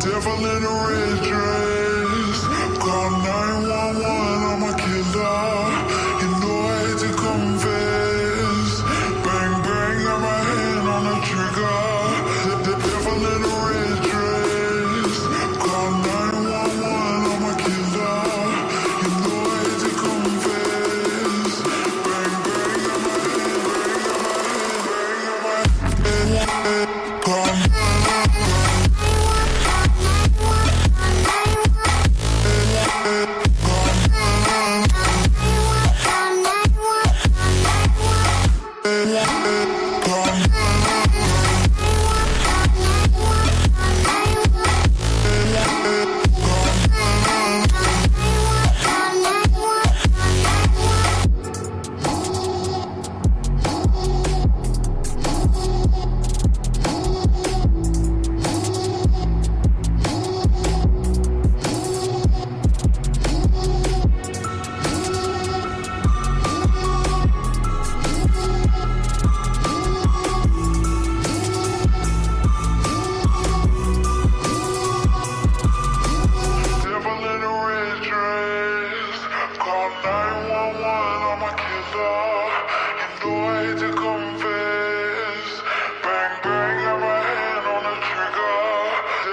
Devil in a red dress. Call 911, I'm a killer. You know I hate to confess. Bang, bang, got my hand on the trigger. The devil in a red dress. Call 911, I'm a killer. You know I hate to confess. Bang, bang, got my hand. Call devil in a red dress. Call 911, I'm a killer. You know I hate to confess. Bang, bang, got my hand on the trigger.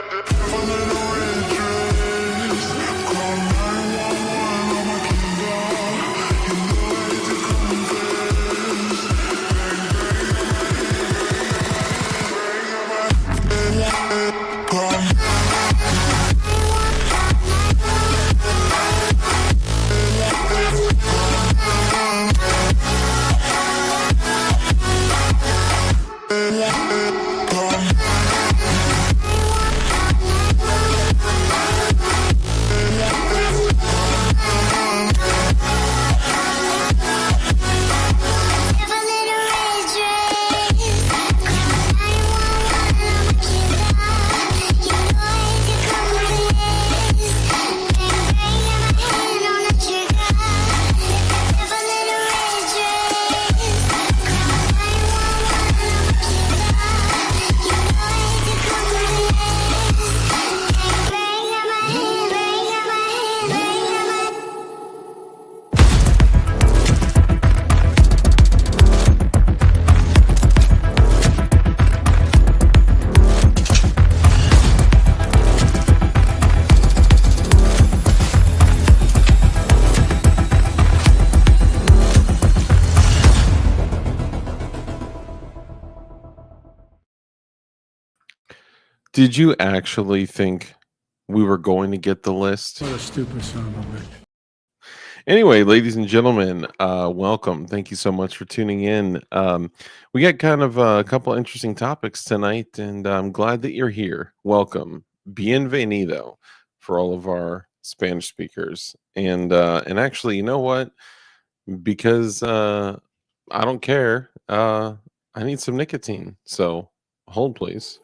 The devil in a red dress. Call 911, I'm a killer. You know I hate to confess. Bang, bang, got my hand. Call Did you actually think we were going to get the list? What a stupid son of a bitch. Anyway, ladies and gentlemen, welcome. Thank you so much for tuning in. We got kind of a couple interesting topics tonight, and I'm glad that you're here. Welcome, bienvenido, for all of our Spanish speakers. And actually, you know what? Because I don't care. I need some nicotine. So hold, please.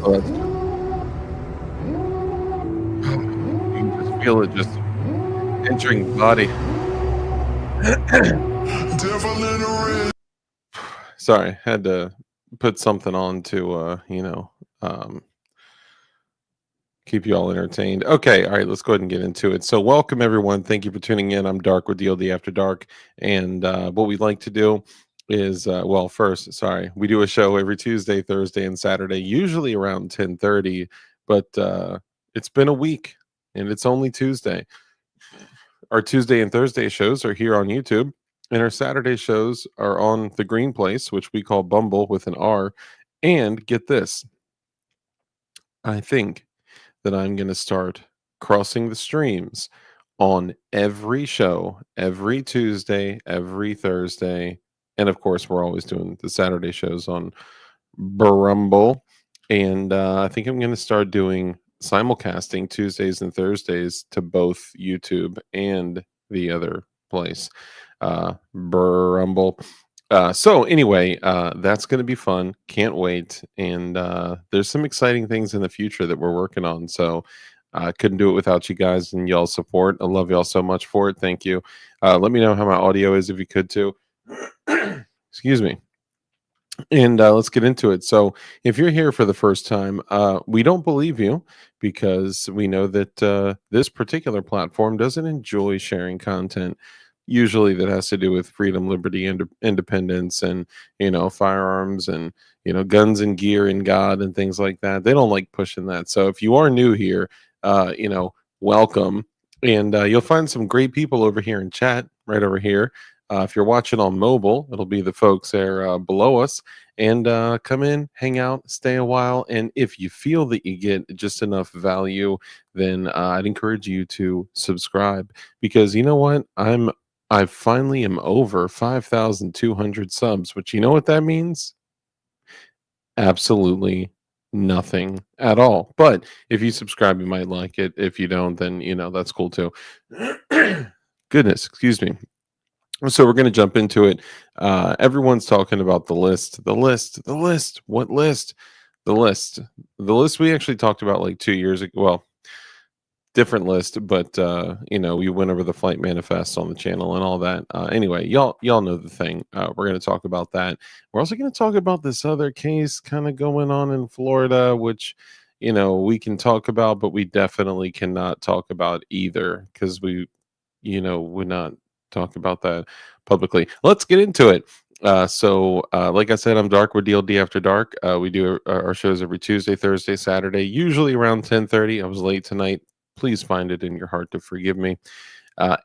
Oh, that's good. You can just feel it just entering the body. devil in a red. Sorry, had to put something on to keep you all entertained. Okay, all right, let's go ahead and get into it. So welcome everyone. Thank you for tuning in. I'm Dark with DLD After Dark. And what we'd like to do is first, sorry, we do a show every Tuesday, Thursday, and Saturday, usually around 10:30, but it's been a week and it's only Tuesday. Our Tuesday and Thursday shows are here on YouTube, and our Saturday shows are on the Green Place, which we call Bumble with an R. And get this, I think that I'm going to start crossing the streams on every show, every Tuesday, every Thursday. And of course, we're always doing the Saturday shows on Rumble. And I think I'm going to start doing simulcasting Tuesdays and Thursdays to both YouTube and the other place, Rumble. So anyway, that's going to be fun. Can't wait. And there's some exciting things in the future that we're working on. So Couldn't do it without you guys and y'all's support. I love y'all so much for it. Thank you. Let me know how my audio is if you could too. Excuse me. And let's get into it. So, if you're here for the first time, we don't believe you because we know that this particular platform doesn't enjoy sharing content. Usually, that has to do with freedom, liberty, and independence, and firearms, and guns and gear and God and things like that. They don't like pushing that. So, if you are new here, welcome, and you'll find some great people over here in chat, right over here. If you're watching on mobile, it'll be the folks there below us. And come in, hang out, stay a while. And if you feel that you get just enough value, then I'd encourage you to subscribe, because you know what? I finally am over 5,200 subs, which you know what that means? Absolutely nothing at all. But if you subscribe, you might like it. If you don't, then that's cool too. Goodness, excuse me. So we're going to jump into it. Everyone's talking about the list, the list, the list. What list? The list. The list we actually talked about like 2 years ago. Well, different list, but we went over the flight manifest on the channel and all that. Anyway, y'all know the thing. We're going to talk about that. We're also going to talk about this other case kind of going on in Florida, which we can talk about, but we definitely cannot talk about either, because we would not talk about that publicly. Let's get into it. Like I said, I'm Dark with DLD After Dark. We do our shows every Tuesday, Thursday, Saturday, usually around 10:30. I was late tonight. Please find it in your heart to forgive me.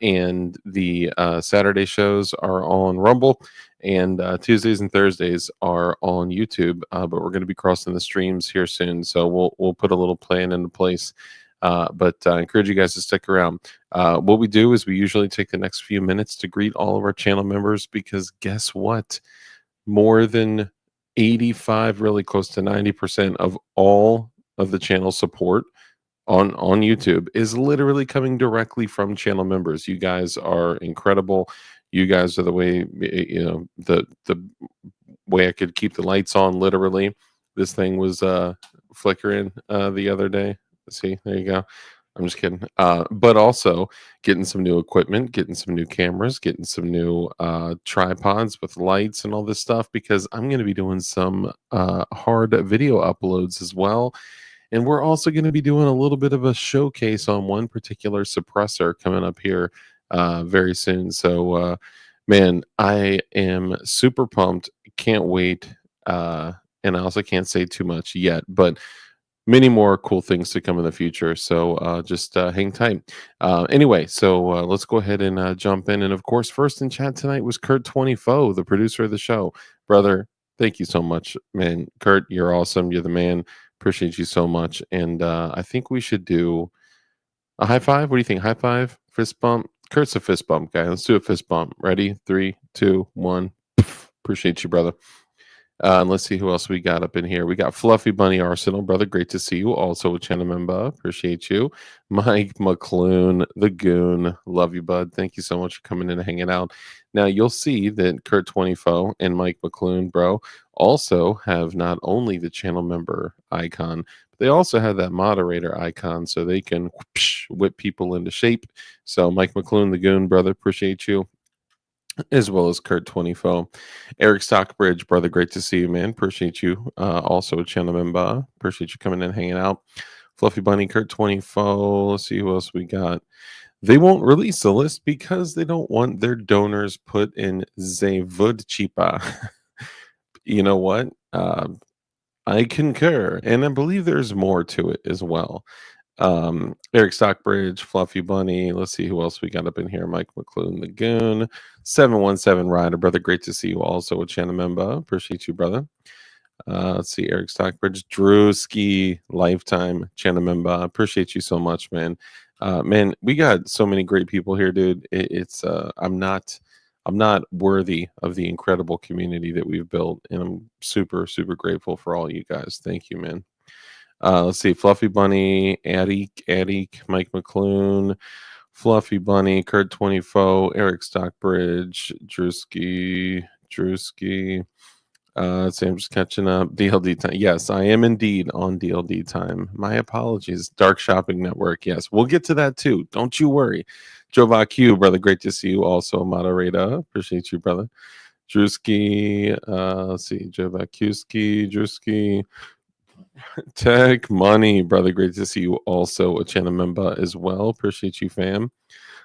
And the Saturday shows are on Rumble, and Tuesdays and Thursdays are on YouTube. But we're going to be crossing the streams here soon, so we'll put a little plan into place. But I encourage you guys to stick around. What we do is we usually take the next few minutes to greet all of our channel members, because guess what? More than 85, really close to 90% of all of the channel support on YouTube is literally coming directly from channel members. You guys are incredible. You guys are the way, the way I could keep the lights on. Literally, this thing was flickering the other day. See, there you go. I'm just kidding. But also getting some new equipment, getting some new cameras, getting some new tripods with lights and all this stuff, because I'm going to be doing some hard video uploads as well. And we're also going to be doing a little bit of a showcase on one particular suppressor coming up here very soon. So, man, I am super pumped. Can't wait. And I also can't say too much yet, but many more cool things to come in the future. So just hang tight. Anyway, so let's go ahead and jump in. And of course, first in chat tonight was Kurt24, the producer of the show. Brother, thank you so much, man. Kurt, you're awesome. You're the man. Appreciate you so much. And I think we should do a high five. What do you think? High five? Fist bump? Kurt's a fist bump guy. Let's do a fist bump. Ready? 3, 2, 1. Appreciate you, brother. And let's see who else we got up in here. We got Fluffy Bunny Arsenal, brother. Great to see you. Also a channel member. Appreciate you. Mike McClune, the goon. Love you, bud. Thank you so much for coming in and hanging out. Now, you'll see that Kurt24 and Mike McClune, bro, also have not only the channel member icon, but they also have that moderator icon, so they can whip people into shape. So, Mike McClune, the goon, brother, appreciate you, as well as Kurt24. Eric Stockbridge, brother, great to see you, man. Appreciate you. Also a channel member. Appreciate you coming in and hanging out. Fluffy Bunny, Kurt24. Let's see who else we got. They won't release the list because they don't want their donors put in Zevudchipa. You know what? I concur, and I believe there's more to it as well. Eric Stockbridge, Fluffy Bunny. Let's see who else we got up in here. Mike McClune, the goon. 717 Rider, brother. Great to see you. Also a channel member. Appreciate you, brother. Let's see, Eric Stockbridge, Drewski, lifetime channel member. Appreciate you so much, man. Man, we got so many great people here, dude. I'm not worthy of the incredible community that we've built, and I'm super, super grateful for all you guys. Thank you, man. Let's see, Fluffy Bunny, Adik, Mike McClune, Fluffy Bunny, Kurt24, Eric Stockbridge, Drewski, Let's see, I'm just catching up. DLD time. Yes, I am indeed on DLD time. My apologies. Dark Shopping Network. Yes, we'll get to that too. Don't you worry. Jova Q, brother, great to see you. Also, moderator. Appreciate you, brother. Drewski. Let's see. Jova Qski, Drewski. Tech Money, brother, great to see you. Also, a channel member as well. Appreciate you, fam.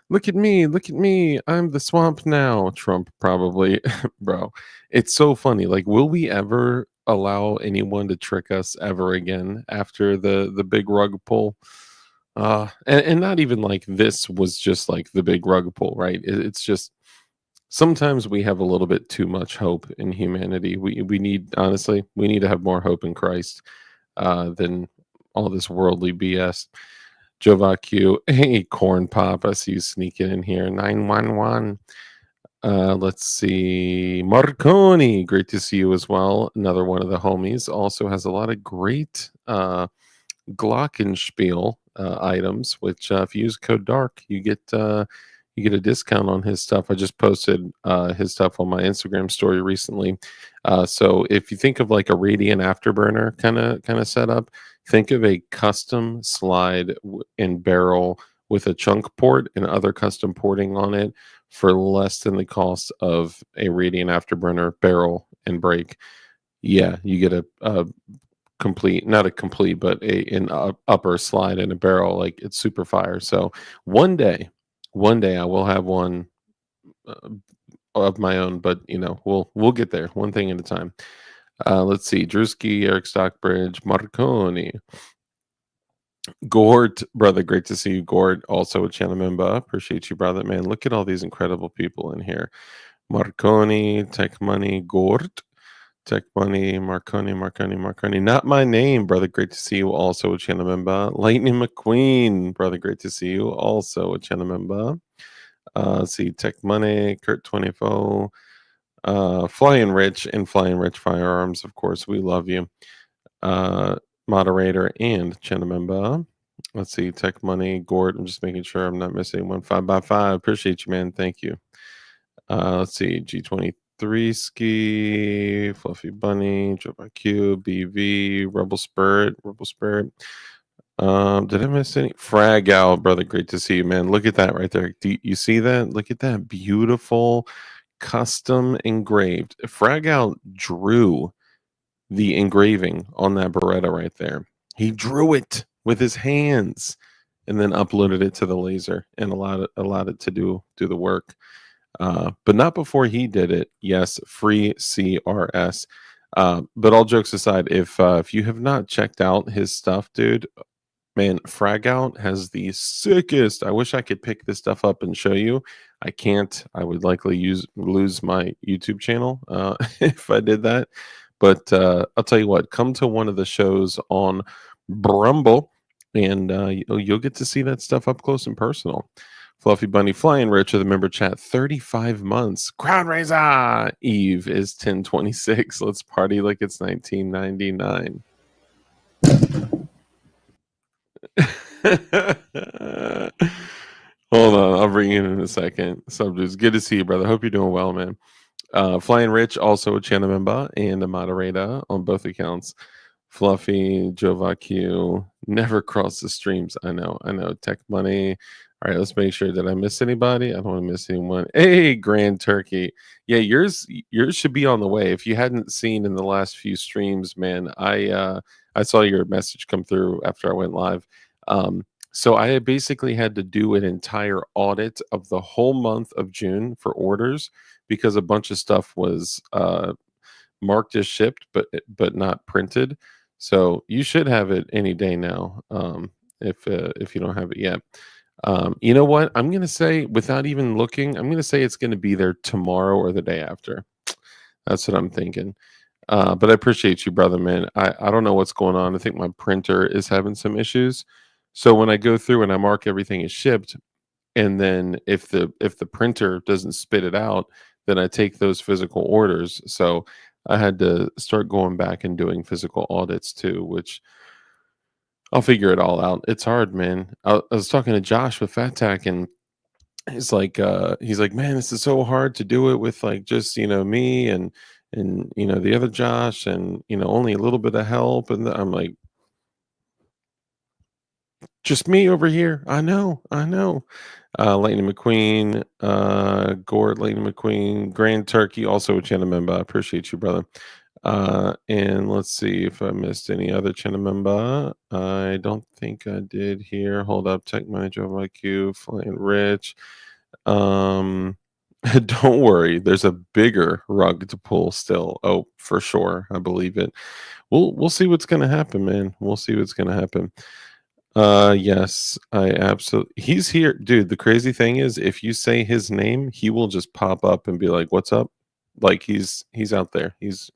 Look at me, look at me. I'm the swamp now. Trump probably. Bro, it's so funny. Like, will we ever allow anyone to trick us ever again after the big rug pull? And not even like this was just like the big rug pull, right? It's just sometimes we have a little bit too much hope in humanity. We need, honestly, we need to have more hope in Christ than all this worldly BS. Jovaq, hey, Corn Pop, I see you sneaking in here. 911. Let's see. Marconi, great to see you as well. Another one of the homies. Also has a lot of great Glockenspiel items, which if you use code DARK, you get a discount on his stuff. I just posted his stuff on my Instagram story recently. So if you think of like a Radiant Afterburner kind of setup, think of a custom slide and barrel with a chunk port and other custom porting on it for less than the cost of a Radiant Afterburner barrel and brake. Yeah, you get a complete, not a complete, but upper slide and a barrel. Like, it's super fire. So one day, I will have one uh, of my own, but we'll get there one thing at a time. Let's see. Drewski, Eric Stockbridge, Marconi, Gort, brother. Great to see you, Gort. Also a channel member. Appreciate you, brother. Man, look at all these incredible people in here. Marconi, Tech Money, Gort. Tech Money, Marconi. Not my name, brother. Great to see you. Also a channel member. Lightning McQueen, brother. Great to see you. Also a channel member. See Tech Money, Kurt 24, Flying Rich, and Flying Rich Firearms. Of course, we love you. Moderator and channel member. Let's see, Tech Money, Gord. I'm just making sure I'm not missing one. 5x5. Appreciate you, man. Thank you. Let's see, G23 Ski, Fluffy Bunny, JoBQ, BV, Rebel Spirit. Did I miss any? Frag out, brother. Great to see you, man. Look at that right there. Do you see that? Look at that beautiful custom engraved. Frag out drew the engraving on that Beretta right there. He drew it with his hands and then uploaded it to the laser and allowed it to do the work. But not before he did it. Yes, free CRS. But all jokes aside, if you have not checked out his stuff, dude, man, Frag Out has the sickest. I wish I could pick this stuff up and show you. I can't. I would likely lose my YouTube channel if I did that. But I'll tell you what. Come to one of the shows on Brumble, and you'll get to see that stuff up close and personal. Fluffy Bunny Flying Rich of the member chat, 35 months. Crowd raiser. Eve is 1026. Let's party like it's 1999. Hold on, I'll bring you in a second. Subdues, good to see you, brother. Hope you're doing well, man. Flying Rich, also a channel member and a moderator on both accounts. Fluffy, Jovaq, never cross the streams. I know. Tech Money. All right, let's make sure that I miss anybody. I don't want to miss anyone. Hey, Grand Turkey. Yeah, yours should be on the way. If you hadn't seen in the last few streams, man, I saw your message come through after I went live. So I basically had to do an entire audit of the whole month of June for orders because a bunch of stuff was marked as shipped but not printed. So you should have it any day now, if you don't have it yet. You know what? I'm going to say, without even looking, I'm going to say it's going to be there tomorrow or the day after. That's what I'm thinking. But I appreciate you, brother, man. I don't know what's going on. I think my printer is having some issues. So when I go through and I mark everything as shipped, and then if the printer doesn't spit it out, then I take those physical orders. So I had to start going back and doing physical audits too, which I'll figure it all out. It's hard, man. I was talking to Josh with Fat Tack, and he's like, man, this is so hard to do it with like just me and and the other Josh, and only a little bit of help, and I'm like, just me over here. I know, I know. Lightning McQueen, Gord, Lightning McQueen, Grand Turkey, also a channel member. I appreciate you, brother. And let's see if I missed any other channel member. I don't think I did here. Hold up, Tech Manager IQ, Flying Rich. Um, don't worry, there's a bigger rug to pull still. Oh, for sure, I believe it. We'll see what's gonna happen, man. We'll see what's gonna happen. Yes, I absolutely. He's here, dude. The crazy thing is, if you say his name, he will just pop up and be like, "What's up?" Like he's out there. He's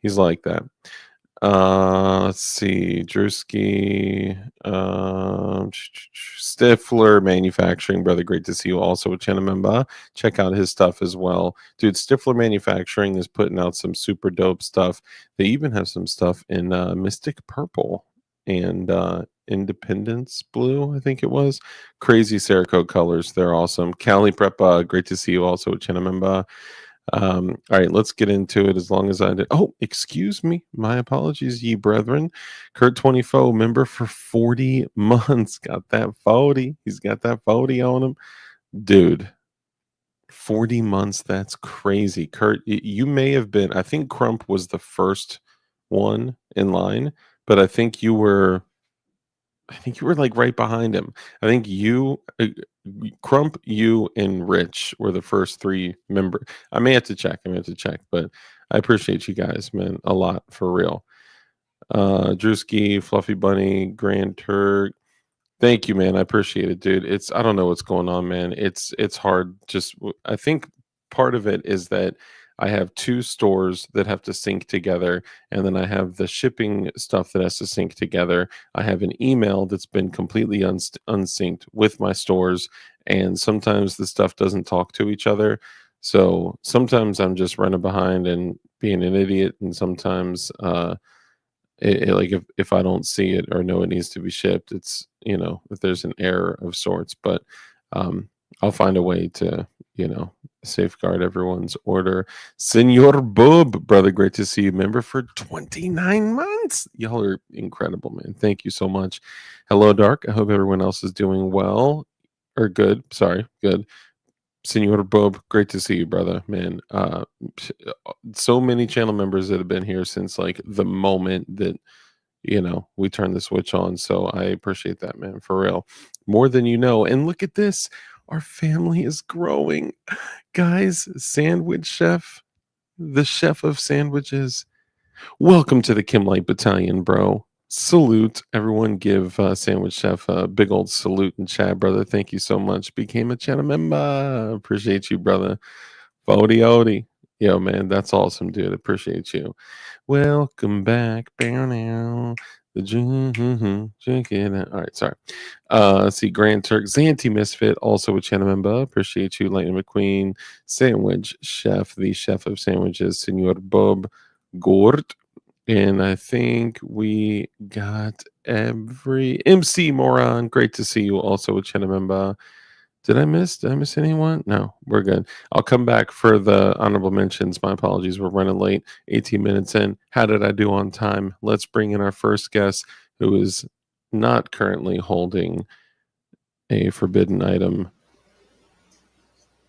like that. Let's see, Drewski, Stifler Manufacturing, brother. Great to see you. Also a channel member. Check out his stuff as well, dude. Stifler Manufacturing is putting out some super dope stuff. They even have some stuff in Mystic Purple and Independence Blue, I think it was. Crazy Cerakote colors. They're awesome. Cali Prep, great to see you. Also a channel member. All right, let's get into it as long as I did. Oh, excuse me. My apologies, ye brethren. Kurt 24, member for 40 months. Got that 40. He's got that 40 on him. Dude, 40 months. That's crazy. Kurt, you may have been, I think Crump was the first one in line, but I think you were like right behind him. I think Crump, you, and Rich were the first three member. I may have to check. But I appreciate you guys, man, a lot for real. Drewski, Fluffy Bunny, Grand Turk. Thank you, man. I appreciate it, dude. I don't know what's going on, man. It's hard. I think part of it is that I have two stores that have to sync together, and then I have the shipping stuff that has to sync together. I have an email that's been completely unsynced with my stores, and sometimes the stuff doesn't talk to each other. So sometimes I'm just running behind and being an idiot, and sometimes like if I don't see it or know it needs to be shipped, it's if there's an error of sorts. But I'll find a way to safeguard everyone's order. Senor Bub, brother, great to see you. Member for 29 months. Y'all are incredible, man. Thank you so much. Hello, Dark. I hope everyone else is doing well or good. Sorry, good. Senor Bob, great to see you, brother. Man, so many channel members that have been here since like the moment that we turned the switch on. So I appreciate that, man, for real. More than you know. And look at this, our family is growing, guys. Sandwich Chef, the chef of sandwiches. Welcome to the Kim Light Battalion, bro. Salute. Everyone give Sandwich Chef a big old salute in chat, brother. Thank you so much. Became a channel member. Appreciate you, brother. Fody Odie. Yo, man, that's awesome, dude. Appreciate you. Welcome back. Bow now. Drink it. All right, sorry. Let's see. Grand Turk. Zanti Misfit, also a channel member. Appreciate you. Lightning McQueen. Sandwich Chef, the chef of sandwiches. Senor Bob Gord. And I think we got every MC Moron. Great to see you. Also a channel member. Did I miss anyone? No, we're good. I'll come back for the honorable mentions. My apologies. We're running late. 18 minutes in. How did I do on time? Let's bring in our first guest who is not currently holding a forbidden item.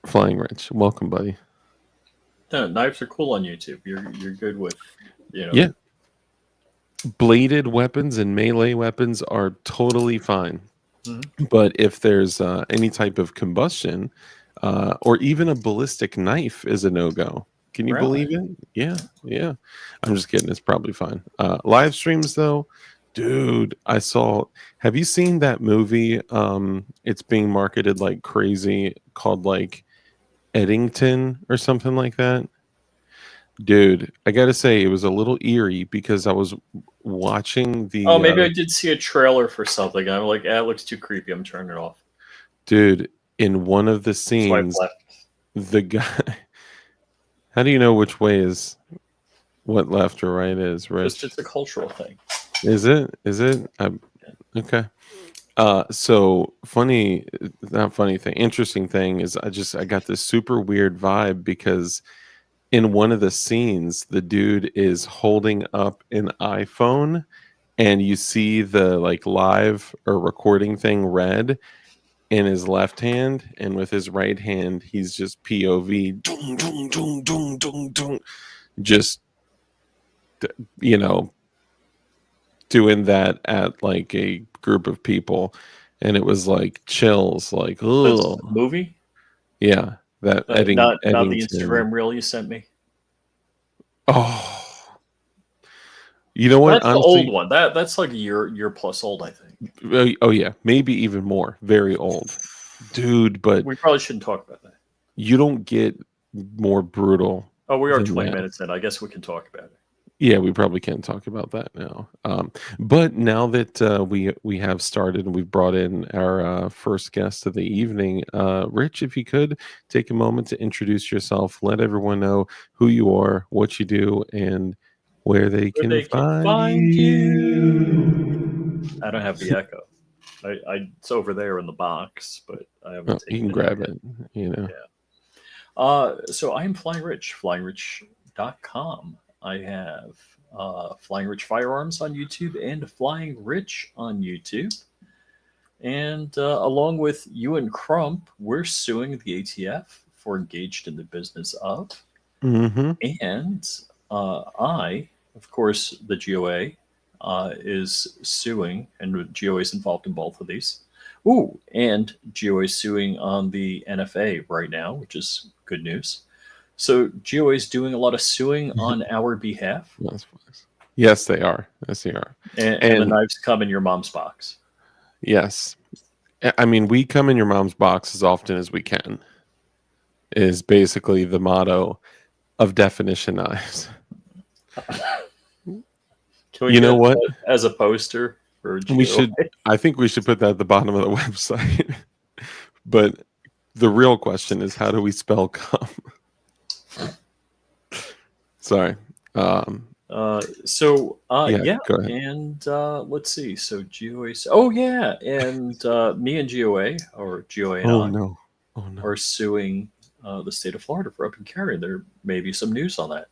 Flying Rich. Welcome, buddy. No, knives are cool on YouTube. You're good with, Yeah. Bladed weapons and melee weapons are totally fine. Mm-hmm. But if there's any type of combustion or even a ballistic knife is a no-go. Can you believe it? Yeah. I'm just kidding. It's probably fine. Live streams, though, dude, have you seen that movie? It's being marketed like crazy called like Eddington or something like that. Dude, I gotta say, it was a little eerie because I was watching the. Oh, maybe I did see a trailer for something. I'm like, it looks too creepy. I'm turning it off. Dude, in one of the scenes, the guy. How do you know which way is what left or right is, Rich? It's a cultural thing. Is it? Okay. So not funny thing. Interesting thing is I got this super weird vibe because in one of the scenes, the dude is holding up an iPhone, and you see the like live or recording thing red in his left hand, and with his right hand, he's just POV, dung, dung, dung, dung, dung, dung, just you know, doing that at like a group of people, and it was like chills, like That's oh a movie. yeah, that Not the Eddington. Instagram reel you sent me. Oh, you know what? That's the old Honestly, one. That's like a year plus old, I think. oh yeah, maybe even more. Very old, dude. But We probably shouldn't talk about that. you don't get more brutal Oh, we are than 20 that. minutes in. I guess we can talk about it. Yeah, we probably can't talk about that now. But now that we have started and we've brought in our first guest of the evening, Rich, if you could take a moment to introduce yourself, let everyone know who you are, what you do, and where they Where can they can find find you. I don't have the echo. It's over there in the box, but I Oh, haven't you taken can it out grab yet. it, you know. Yeah. So I am Flying Rich, flyingrich.com. I have Flying Rich Firearms on YouTube and Flying Rich on YouTube. And along with you and Crump, we're suing the ATF for engaged in the business of. Mm-hmm. And of course, the GOA is suing, and GOA is involved in both of these. Ooh, and GOA is suing on the NFA right now, which is good news. So GOA is doing a lot of suing on our behalf, Yes, they are. Yes, they are. and the knives come in your mom's box. Yes. I mean, we come in your mom's box as often as we can, is basically the motto of Definition Knives. Can we You know get what? that as a poster for GOA? We should, I think we should put that at the bottom of the website. But the real question is, how do we spell cum? Sorry. Yeah, Go ahead. and let's see. So GOA. Oh yeah, and me and GOA or GOA and Oh, I no. Oh, no. are suing the state of Florida for open carry. There may be some news on that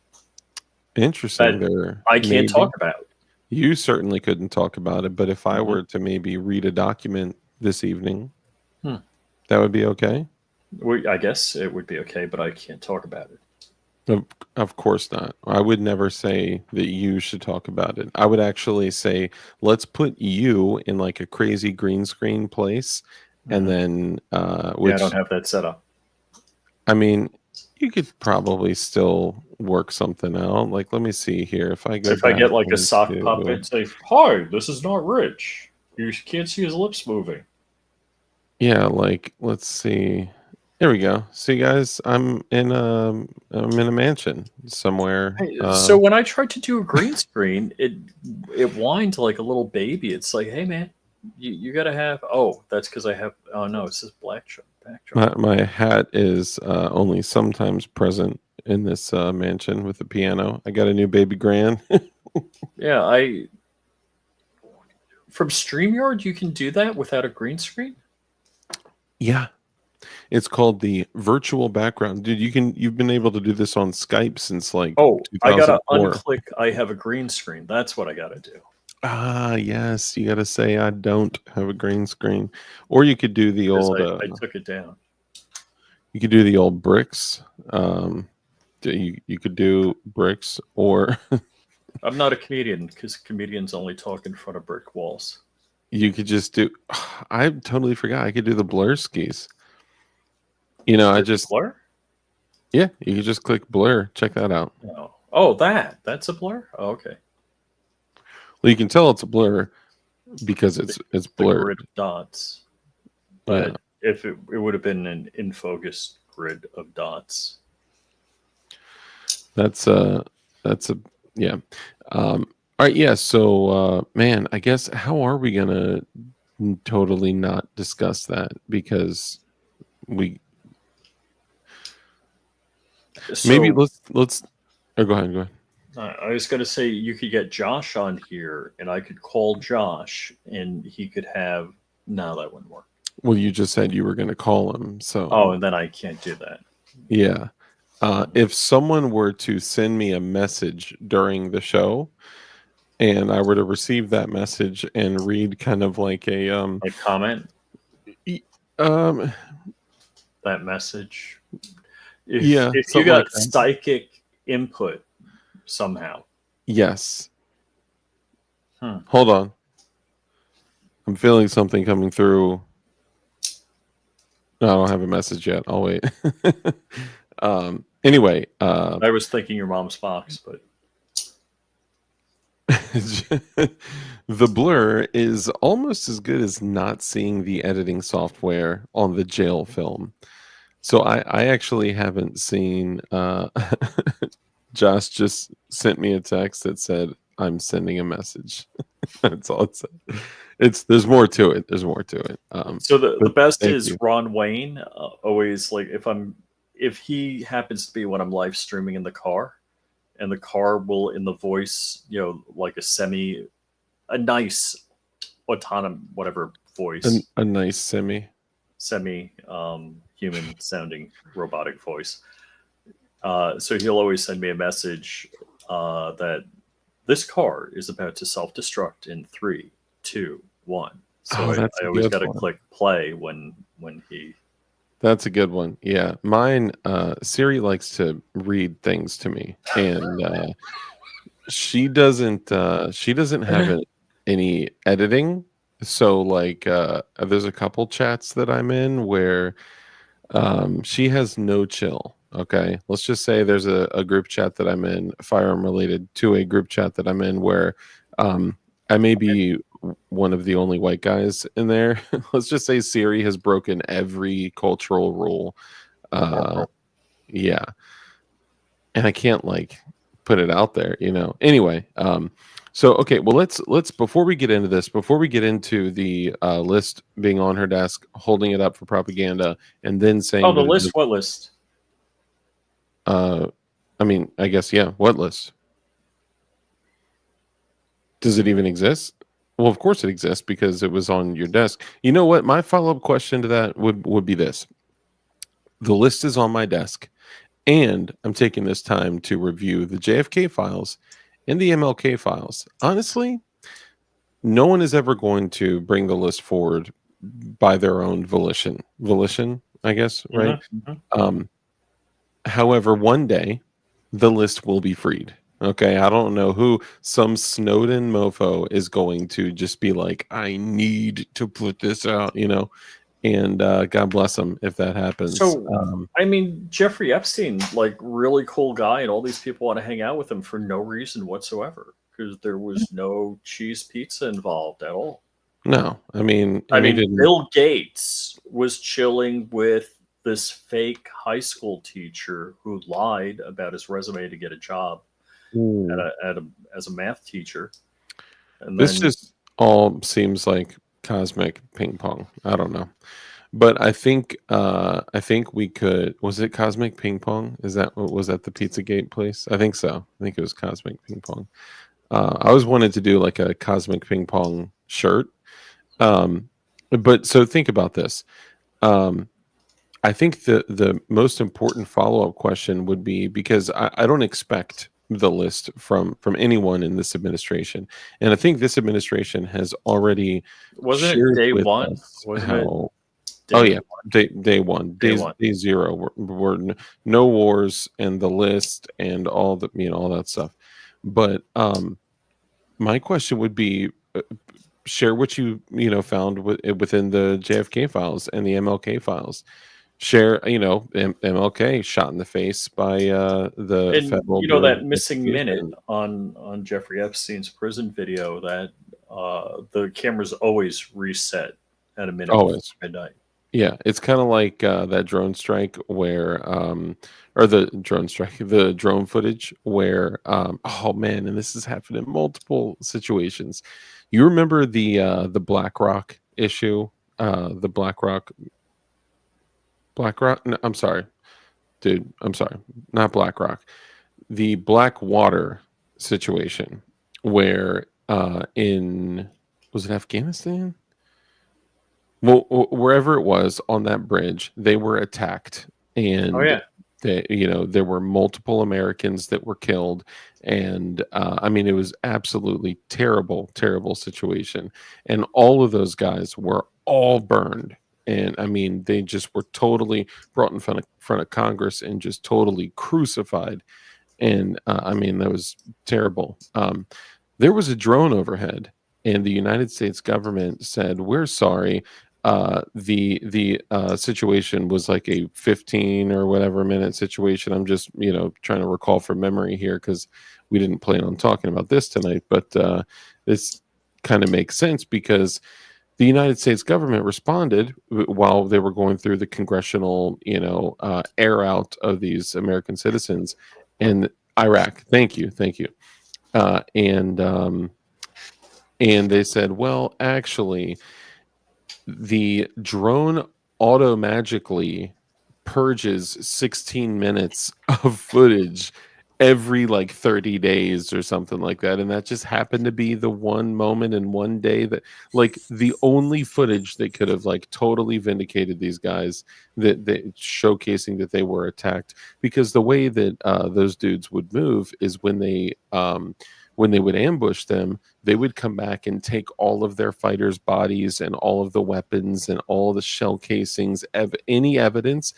Interesting. that There I can't talk about. You certainly couldn't talk about it, but if I Mhm. were to maybe read a document this evening, Hmm. that would be okay? I guess it would be okay, but I can't talk about it. Of course not. I would never say that you should talk about it. I would actually say, let's put you in like a crazy green screen place, and Mhm. then Yeah, I which don't have that set up. I mean, you could probably still work something out. Like, let me see here. If I go If I back get like a sock into puppet and say, "Hi, this is not Rich. You can't see his lips moving." yeah, like let's see. There we go. See, guys, I'm in a mansion somewhere. So when I tried to do a green screen, it whined like a little baby. It's like, hey man, you gotta have. Oh, that's because I have. Oh no, it says backdrop. My hat is only sometimes present in this mansion with the piano. I got a new baby grand. Yeah, from StreamYard you can do that without a green screen. Yeah, it's called the virtual background, dude. You've been able to do this on Skype since like Oh, I gotta 2004. unclick. I have a green screen. That's what I gotta do. Ah, yes, you got to say I don't have a green screen, or you could do the Because old. I took it down. You could do the old bricks. You could do bricks, or I'm not a comedian because comedians only talk in front of brick walls. you could just do. I totally forgot. I could do the blur skis. You know, I There's a just blur. yeah. You could just click blur. Check that out. No. Oh, that's a blur. Oh, okay. Well, you can tell it's a blur because it's The blurred. grid of dots. But Yeah. if it would have been an in focus grid of dots. That's a yeah. All right, yeah. So man, I guess how are we gonna totally not discuss that because we So maybe let's or go ahead. I was going to say you could get Josh on here, and I could call Josh, and he could have. No, that wouldn't work. Well, you just said you were gonna call him, so Oh, and then I can't do that. yeah. If someone were to send me a message during the show, and I were to receive that message and read kind of like a Like comment e- um that message. yeah, If you something like got that. psychic input somehow. Yes. Hmm. Hold on. I'm feeling something coming through. No, I don't have a message yet. I'll wait. Anyway, I was thinking your mom's box, but the blur is almost as good as not seeing the editing software on the jail film. So I actually haven't seen Josh just sent me a text that said I'm sending a message. That's all it said. There's more to it. There's more to it. so the But best thank is you. Ron Wayne. Always like if he happens to be when I'm live streaming in the car, and the car will in the voice, like a nice autonomous whatever voice, A nice semi human sounding robotic voice. So he'll always send me a message that this car is about to self destruct in 3, 2, 1. So Oh, that's I a always good got to one. click play when he. That's a good one. Yeah. Mine, Siri likes to read things to me, and she doesn't have any editing. So like there's a couple chats that I'm in where she has no chill. Okay. Let's just say there's a group chat that I'm in, firearm related to a group chat that I'm in where I may be one of the only white guys in there. Let's just say Siri has broken every cultural rule. Uh yeah. And I can't like put it out there, you know. Anyway, so okay, well let's before we get into this, before we get into the list being on her desk, holding it up for propaganda, and then Oh, saying the that it list. What list? I mean, I guess yeah. What list? Does it even exist? Well, of course it exists because it was on your desk. You know what? My follow-up question to that would be this: the list is on my desk, and I'm taking this time to review the JFK files and the MLK files. Honestly, no one is ever going to bring the list forward by their own volition. Volition, I guess, right? Mm-hmm. Um, However, one day the list will be freed. Okay, I don't know who some Snowden mofo is going to just be like, I need to put this out, you know, and God bless him if that happens. So, I mean, Jeffrey Epstein, like, really cool guy, and all these people want to hang out with him for no reason whatsoever because there was no cheese pizza involved at all. No, I mean, I and he mean, didn't. Bill Gates was chilling with this fake high school teacher who lied about his resume to get a job Ooh. as a math teacher, and This then just all seems like cosmic ping pong. I don't know. But I think we could, was it Cosmic Ping Pong? Is that what was that the Pizzagate place? I think so. I think it was Cosmic Ping Pong. I always wanted to do like a Cosmic Ping Pong shirt. Um, but so think about this. Um, I think the most important follow-up question would be because I don't expect the list from anyone in this administration. And I think this administration has already wasn't it shared day with one? us Wasn't it how. Oh day yeah, day one, day one? day zero were no wars and the list and all the all that stuff. But my question would be, share what found within the JFK files and the MLK files. Share, MLK shot in the face by the And Federal you know Bureau of that missing minute Investigation. on Jeffrey Epstein's prison video that the cameras always reset at a minute before Always. midnight. Yeah, it's kind of like that drone strike where, or the drone strike, the drone footage where, oh man, and this has happened in multiple situations. You remember the BlackRock issue, the BlackRock. No, I'm sorry, dude. I'm sorry, not BlackRock. The Blackwater situation where, in was it Afghanistan? Well, wherever it was on that bridge, they were attacked, Oh and yeah, There were multiple Americans that were killed, and I mean, it was absolutely terrible, terrible situation. And all of those guys were all burned, and I mean, they just were totally brought in front of Congress and just totally crucified. And I mean, that was terrible. There was a drone overhead, and the United States government said, "We're sorry. The situation was like a 15 or whatever minute situation." I'm just trying to recall from memory here because we didn't plan on talking about this tonight, but this kind of makes sense because the United States government responded while they were going through the congressional, air out of these American citizens in Iraq. Thank you, thank you. And they said, well, actually, the drone auto magically purges 16 minutes of footage every like 30 days or something like that, and that just happened to be the one moment in one day that, like, the only footage that could have like totally vindicated these guys, that showcasing that they were attacked. Because the way that those dudes would move is when they would ambush them, they would come back and take all of their fighters' bodies and all of the weapons and all the shell casings, any evidence.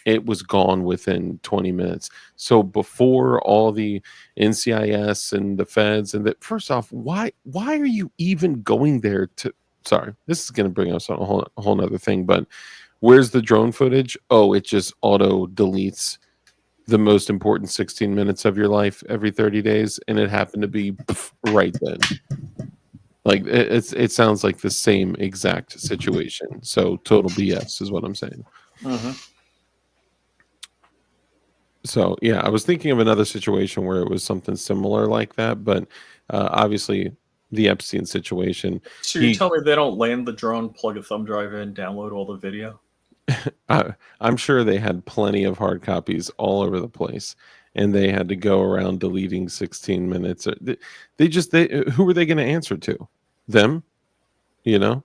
It was gone within 20 minutes. So before all the NCIS and the feds and that, first off, why are you even going there to? Sorry, this is going to bring us on a whole nother thing. But where's the drone footage? Oh, it just auto deletes the most important 16 minutes of your life every 30 days, and it happened to be right then. Like, it sounds like the same exact situation. So total BS is what I'm saying. Mm-hmm. So yeah, I was thinking of another situation where it was something similar like that, but obviously the Epstein situation. So you tell me they don't land the drone, plug a thumb drive in, download all the video? I'm sure they had plenty of hard copies all over the place, and they had to go around deleting 16 minutes. Who were they going to answer to? Them, but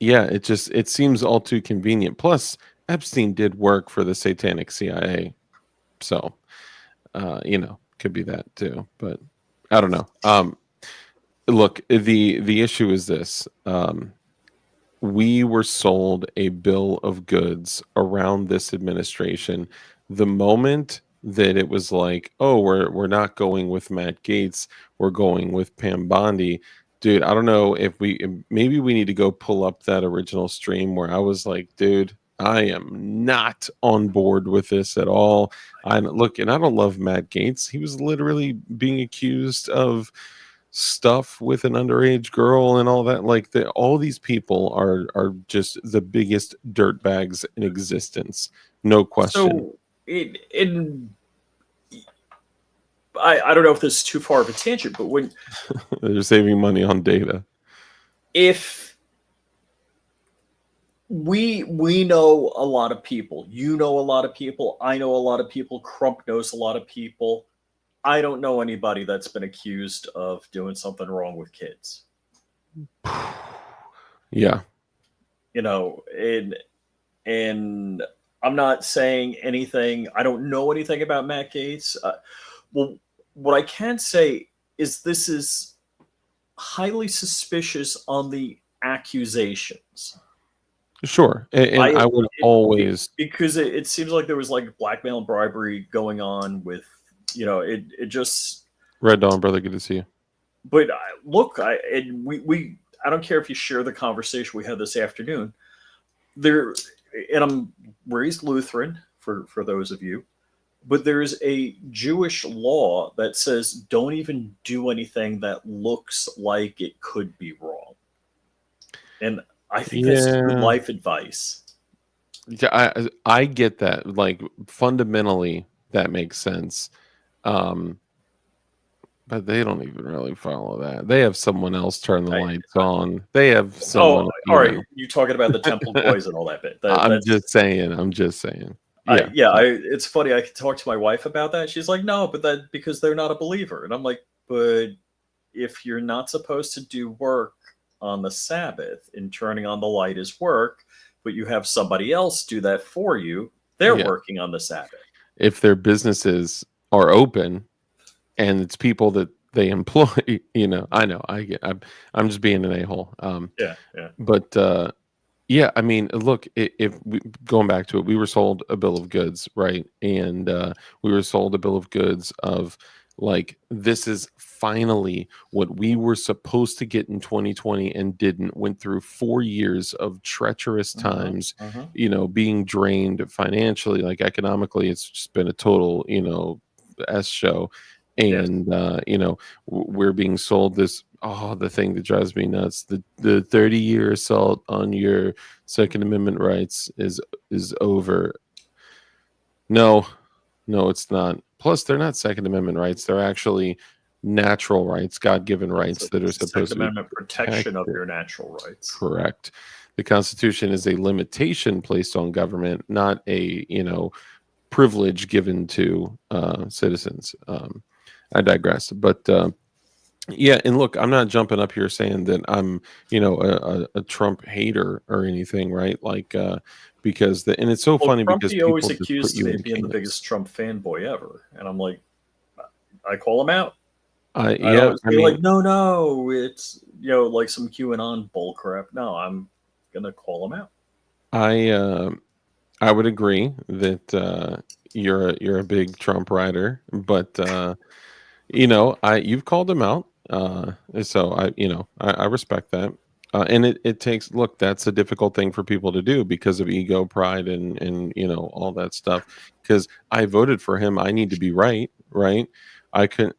yeah, it seems all too convenient. Plus, Epstein did work for the satanic CIA, so could be that too. But I don't know. Look, the issue is this. We were sold a bill of goods around this administration. The moment that it was like, oh, we're not going with Matt Gaetz, we're going with Pam Bondi. Dude, I don't know if maybe we need to go pull up that original stream where I was like, dude, I am not on board with this at all. Look, and I don't love Matt Gaetz. He was literally being accused of stuff with an underage girl and all that. Like, all these people are just the biggest dirt bags in existence, no question. So I don't know if this is too far of a tangent, but when they're saving money on data. If we know a lot of people, you know a lot of people, I know a lot of people, Crump knows a lot of people. I don't know anybody that's been accused of doing something wrong with kids. Yeah. And I'm not saying anything. I don't know anything about Matt Gaetz. Well, what I can say is this is highly suspicious on the accusations. Sure. And I would always... Because it seems like there was like blackmail and bribery going on with, it just... Red Dawn, brother, good to see you. But look, I don't care if you share the conversation we had this afternoon. And I'm raised Lutheran, for those of you, but there's a Jewish law that says don't even do anything that looks like it could be wrong. And I think that's good life advice. Yeah, I get that. Like, fundamentally, that makes sense. But they don't even really follow that. They have someone else turn the lights on. They have someone. All right. You're talking about the Temple Boys and all that bit. I'm just saying. Yeah. It's funny. I could talk to my wife about that. She's like, no, but that because they're not a believer. And I'm like, but if you're not supposed to do work on the Sabbath and turning on the light is work, but you have somebody else do that for you. They're Yeah. working on the Sabbath. If their businesses are open and it's people that they employ, I know I'm just being an a-hole. Yeah, yeah. But yeah, I mean, look, if we, going back to it, we were sold a bill of goods, right? And we were sold a bill of goods of like, this is finally what we were supposed to get in 2020 and didn't. Went through 4 years of treacherous times, being drained financially, like economically. It's just been a total, S show. Yes. And we're being sold this, the thing that drives me nuts, the 30-year assault on your Second Amendment rights is over. No, it's not. Plus, they're not Second Amendment rights. They're actually natural rights, God-given rights that are supposed Second to be Amendment protection of protected. your natural rights. Correct. The Constitution is a limitation placed on government, not a privilege given to citizens. I digress. But yeah, and look, I'm not jumping up here saying that I'm, a Trump hater or anything, right? Like, because and it's so Well, funny because Trumpy always people just put accused you me in of being the camps. biggest Trump fanboy ever, and I'm like, I call him out. I Yeah, don't I say mean, like, no, it's like some QAnon bull crap. No, I'm gonna call him out. I would agree that you're a big Trump rider, but you've called him out, so I respect that. And it takes, look, that's a difficult thing for people to do because of ego, pride, and all that stuff. Because I voted for him, I need to be right, right? I couldn't,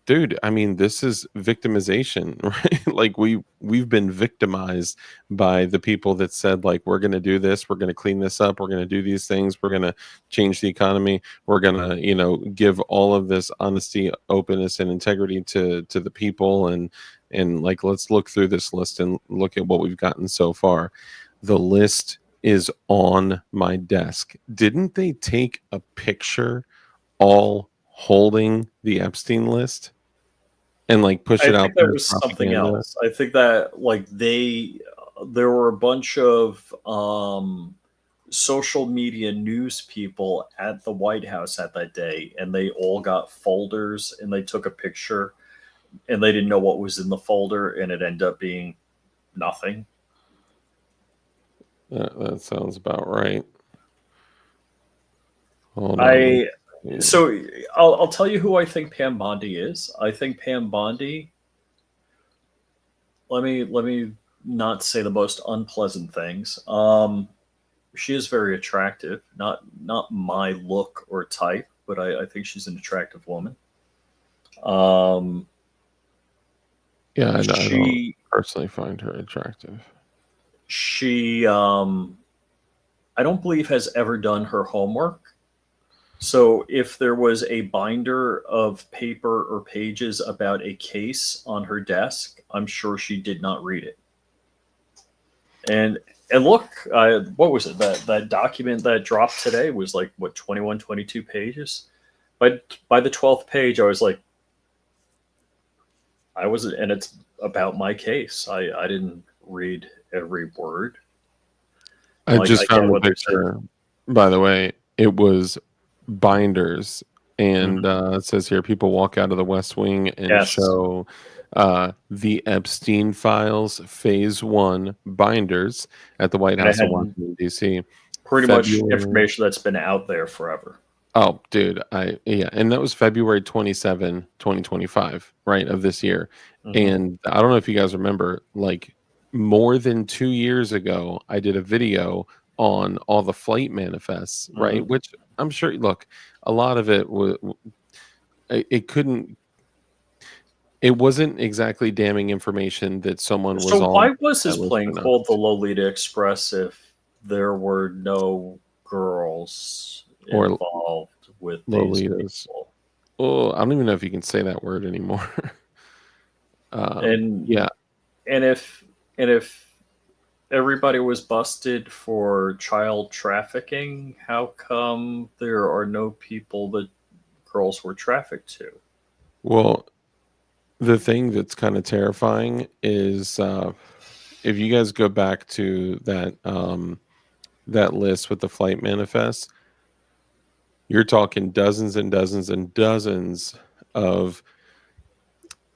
dude. I mean, this is victimization, right? Like we've been victimized by the people that said, like, we're going to do this, we're going to clean this up, we're going to do these things, we're going to change the economy, we're going to give all of this honesty, openness, and integrity to the people, and like, let's look through this list and look at what we've gotten so far. The list is on my desk. Didn't they take a picture all holding the Epstein list and like push I it out think there there as was something propaganda? else. I think that like there were a bunch of social media news people at the White House at that day, and they all got folders, and they took a picture, and they didn't know what was in the folder, and it ended up being nothing. That sounds about right. Hold on. I so I'll tell you who I think Pam Bondi is. I think Pam Bondi. Let me not say the most unpleasant things. She is very attractive. Not my look or type, but I think she's an attractive woman. Yeah, I don't She personally find her attractive. she I don't believe has ever done her homework. So if there was a binder of paper or pages about a case on her desk, I'm sure she did not read it. And look, what was it? That document that dropped today was like what 21, 22 pages. But by the 12th page, I was like, and it's about my case. I didn't read every word. I Like, just I get found the what they're saying. picture, by the way. It was binders, and it says here people walk out of the West Wing and Yes. show the Epstein files phase 1 binders at the White And I House in had Washington, D.C. pretty much February. information that's been out there forever. Oh, dude, and that was February 27, 2025, right, of this year. And I don't know if you guys remember, like, more than 2 years ago, I did a video on all the flight manifests, right? Which I'm sure, look, a lot of it it wasn't exactly damning information that someone was So on why was his that list plane or not. called the Lolita Express if there were no girls Or involved with these Lolitas. people? Oh, I don't even know if you can say that word anymore. And Yeah. and if everybody was busted for child trafficking, how come there are no people that girls were trafficked to? Well, the thing that's kind of terrifying is if you guys go back to that that list with the flight manifests, you're talking dozens and dozens and dozens of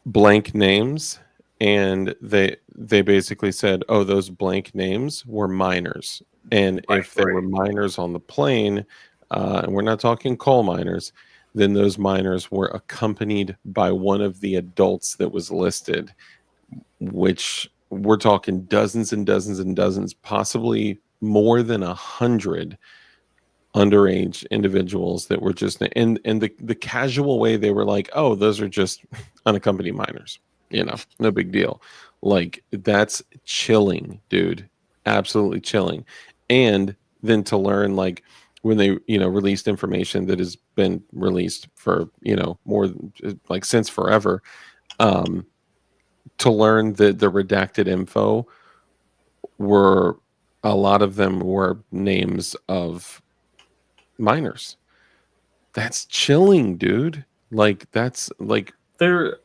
blank names, and they basically said, oh, those blank names were miners, and Right, if there right. were miners on the plane, and we're not talking coal miners, then those miners were accompanied by one of the adults that was listed, which we're talking dozens and dozens and dozens, possibly more than 100 underage individuals that were just in the casual way they were like, oh, those are just unaccompanied minors, no big deal. Like, that's chilling, dude. Absolutely chilling. And then to learn, like, when they released information that has been released for more like since forever, um to learn that the redacted info were, a lot of them were names of minors. That's chilling, dude. Like, that's like, There,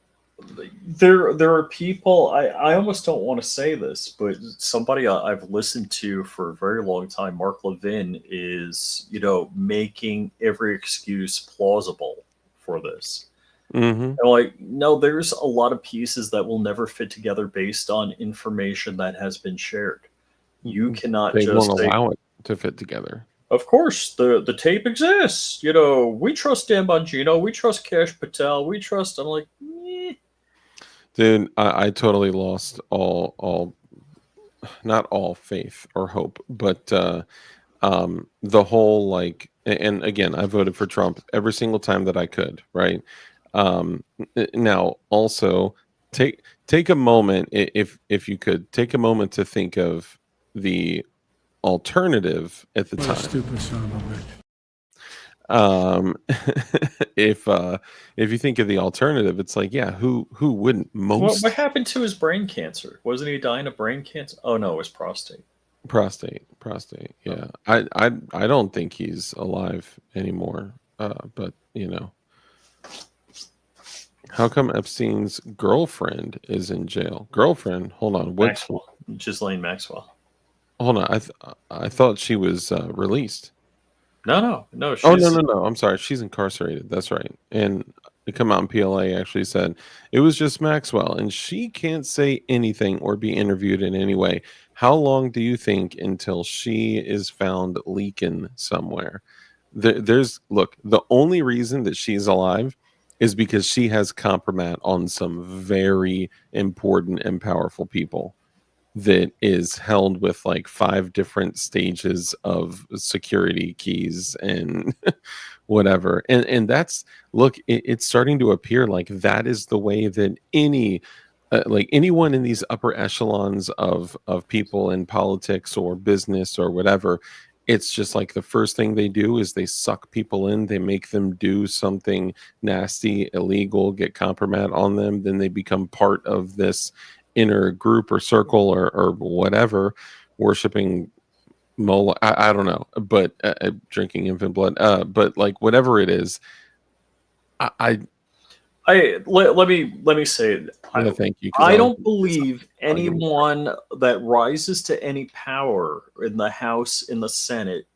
there are people. I almost don't want to say this, but somebody I've listened to for a very long time, Mark Levin, is making every excuse plausible for this. mm-hmm. And like, no, there's a lot of pieces that will never fit together based on information that has been shared. You cannot They won't just say, allow it to fit together. of course, the tape exists. We trust Dan Bongino, we trust Cash Patel, we trust. I'm like, Dude, I totally lost all not all faith or hope, but the whole, like, and again, I voted for Trump every single time that I could, right? Now also, take a moment, if you could take a moment to think of the alternative at the What a time. stupid son of a bitch. If you think of the alternative, it's like, yeah, who wouldn't? what Most happened to his brain cancer? Wasn't he dying of brain cancer? Oh no, it was prostate. prostate, yeah. I don't think he's alive anymore, but how come Epstein's girlfriend is in jail? Girlfriend, hold on, what? Maxwell, Ghislaine Maxwell. Hold on, I thought she was released. No, Oh, she's no, I'm sorry, she's incarcerated, that's right. And it come out in PLA actually said it was just Maxwell, and she can't say anything or be interviewed in any way. How long do you think until she is found leaking somewhere? Look, the only reason that she's alive is because she has compromise on some very important and powerful people that is held with like 5 different stages of security keys and whatever. And that's, look, it's starting to appear like that is the way that like anyone in these upper echelons of people in politics or business or whatever, it's just like the first thing they do is they suck people in, they make them do something nasty, illegal, get compromise on them, then they become part of this inner group or circle or whatever, worshiping Mola. I don't know, but drinking infant blood. But like whatever it is, let me say, thank you. I don't believe anyone that rises to any power in the House, in the Senate,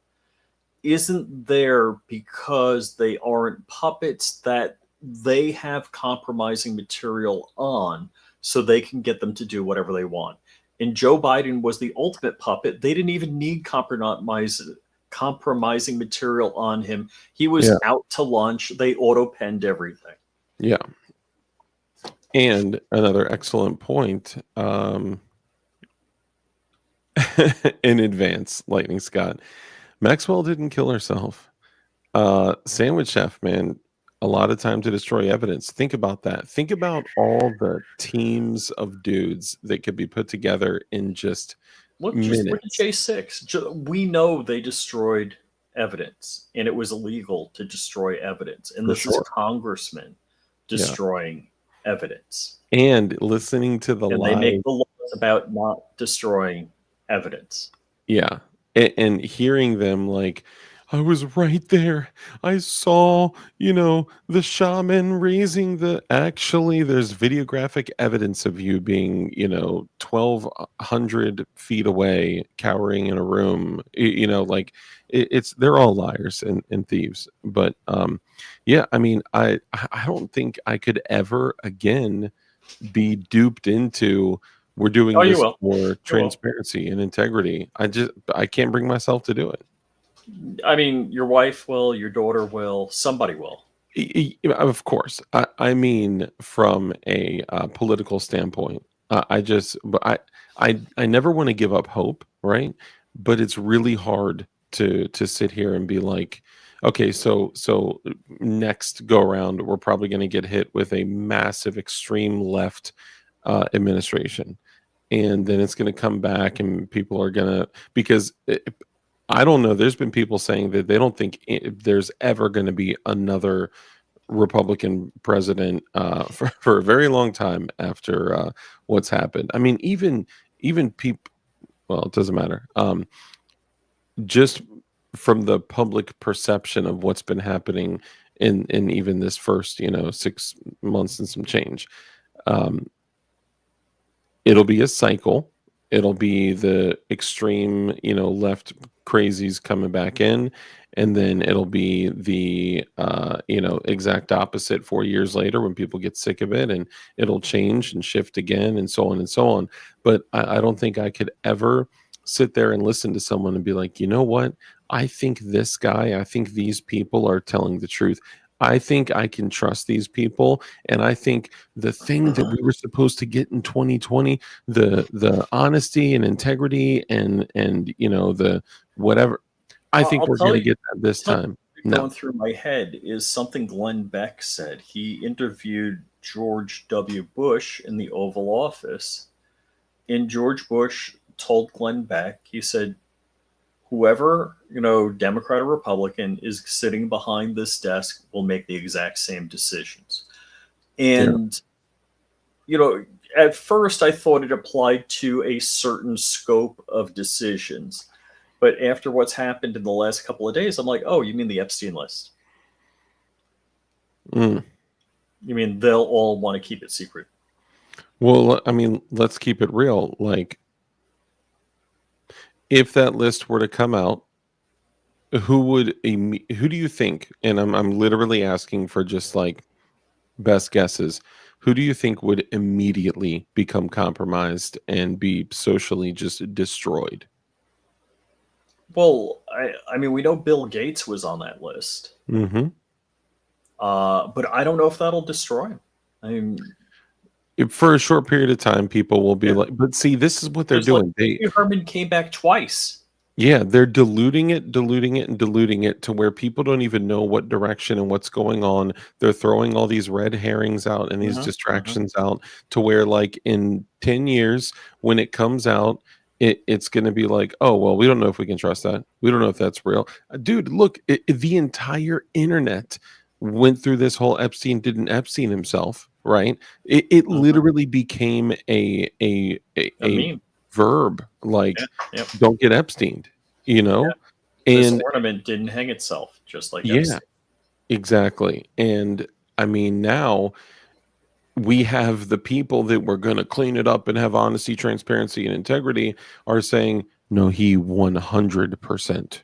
isn't there because they aren't puppets that they have compromising material on, so they can get them to do whatever they want. And Joe Biden was the ultimate puppet. They didn't even need compromising material on him. He was out to lunch. They auto-penned everything. Yeah. And another excellent point, in advance, Lightning Scott. Maxwell didn't kill herself. Sandwich Chef, man, a lot of time to destroy evidence. Think about that. Think about all the teams of dudes that could be put together in just minutes. Look at J6. We know they destroyed evidence, and it was illegal to destroy evidence. And this is congressmen destroying evidence. And listening to the and live... they make the laws about not destroying evidence. Yeah. And hearing them like, I was right there. I saw, the shaman raising actually, there's videographic evidence of you being, 1,200 feet away, cowering in a room. You know, like they're all liars and thieves. But yeah, I mean, I don't think I could ever again be duped into we're doing Oh, you this will. for You will. transparency and integrity. I can't bring myself to do it. I mean, your wife will, your daughter will, somebody will. Of course, I mean from a political standpoint. I never want to give up hope, right? But it's really hard to sit here and be like, okay, so next go around, we're probably going to get hit with a massive extreme left administration, and then it's going to come back, and people are going to because. I don't know. There's been people saying that they don't think there's ever going to be another Republican president for a very long time after what's happened. I mean, even people. Well, it doesn't matter. Just from the public perception of what's been happening in even this first 6 months and some change, um, it'll be a cycle. It'll be the extreme left crazies coming back in, and then it'll be the exact opposite 4 years later when people get sick of it, and it'll change and shift again, and so on and so on. But I don't think I could ever sit there and listen to someone and be like, you know what, I think this guy, I think these people are telling the truth. I think I can trust these people, and I think the thing that we were supposed to get in 2020, the honesty and integrity and the whatever, I think I'll we're tell going to you, get that this time. going No. through my head is something Glenn Beck said. He interviewed George W. Bush in the Oval Office, and George Bush told Glenn Beck, he said, whoever, Democrat or Republican is sitting behind this desk will make the exact same decisions. And, at first I thought it applied to a certain scope of decisions. But after what's happened in the last couple of days, I'm like, oh, you mean the Epstein list? Mm. You mean they'll all want to keep it secret? Well, I mean, let's keep it real. Like, if that list were to come out, who do you think? And I'm literally asking for just like best guesses. Who do you think would immediately become compromised and be socially just destroyed? Well, I mean, we know Bill Gates was on that list, Mm-hmm. but I don't know if that'll destroy him. I mean, For a short period of time, people will be yeah. like, but see, this is what they're There's like doing. Pee-wee Herman came back twice. Yeah, they're diluting it, and diluting it to where people don't even know what direction and what's going on. They're throwing all these red herrings out and these distractions out to where, like, in 10 years, when it comes out, it's going to be like, oh, well, we don't know if we can trust that. We don't know if that's real. Dude, look, the entire internet went through this whole Epstein didn't Epstein himself, right? It literally became a meme. verb, like, Yep. don't get Epsteined, This and ornament didn't hang itself, just like yeah, Epstein. exactly. And I mean, now we have the people that were going to clean it up and have honesty, transparency, and integrity are saying, no, he 100%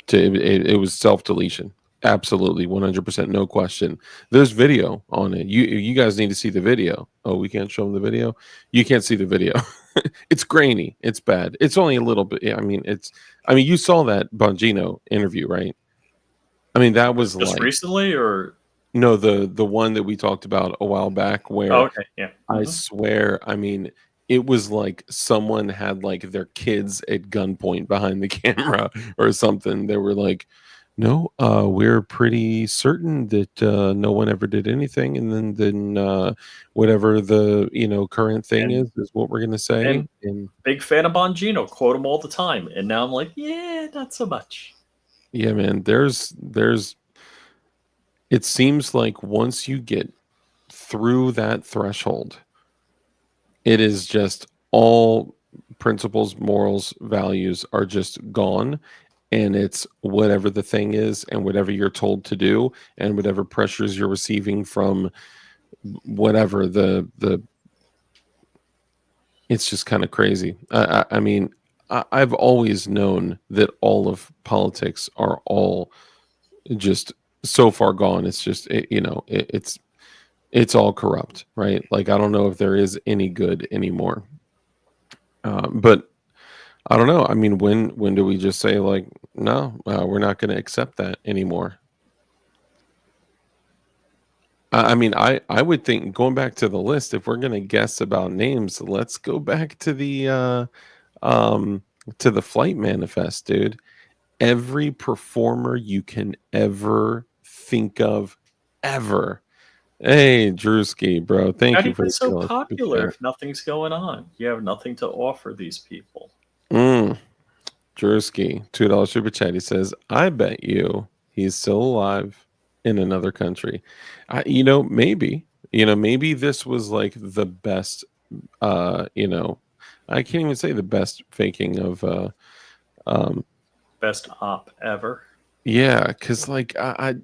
it was self-deletion. Absolutely, 100%, no question. There's video on it. You guys need to see the video. Oh, we can't show them the video. You can't see the video. It's grainy. It's bad. It's only a little bit. I mean, you saw that Bongino interview, right? I mean, that was Just like recently, or no, the one that we talked about a while back where okay, yeah. I swear, I mean, it was like someone had like their kids at gunpoint behind the camera or something. They were like, no, we're pretty certain that no one ever did anything, and then whatever the current thing is what we're gonna say. And Big fan of Bongino, quote him all the time, and now I'm like, yeah, not so much. yeah, man, there's it seems like once you get through that threshold, it is just all principles, morals, values are just gone. And it's whatever the thing is and whatever you're told to do and whatever pressures you're receiving from whatever the it's just kind of crazy. I mean, I've always known that all of politics are all just so far gone. It's just it's all corrupt, right? Like I don't know if there is any good anymore. But I don't know. I mean, when do we just say like, no, we're not going to accept that anymore? I mean, I would think going back to the list, if we're going to guess about names, let's go back um to the flight manifest, dude. Every performer you can ever think of, ever. Hey, Drewski, bro. How Thank do you you for get the so $2 super popular chat. if nothing's going on? You have nothing to offer these people. Drewski, $2 super chat. He says, I bet you he's still alive in another country. Maybe. Maybe this was like the best I can't even say the best faking of um Best op ever. yeah, because like I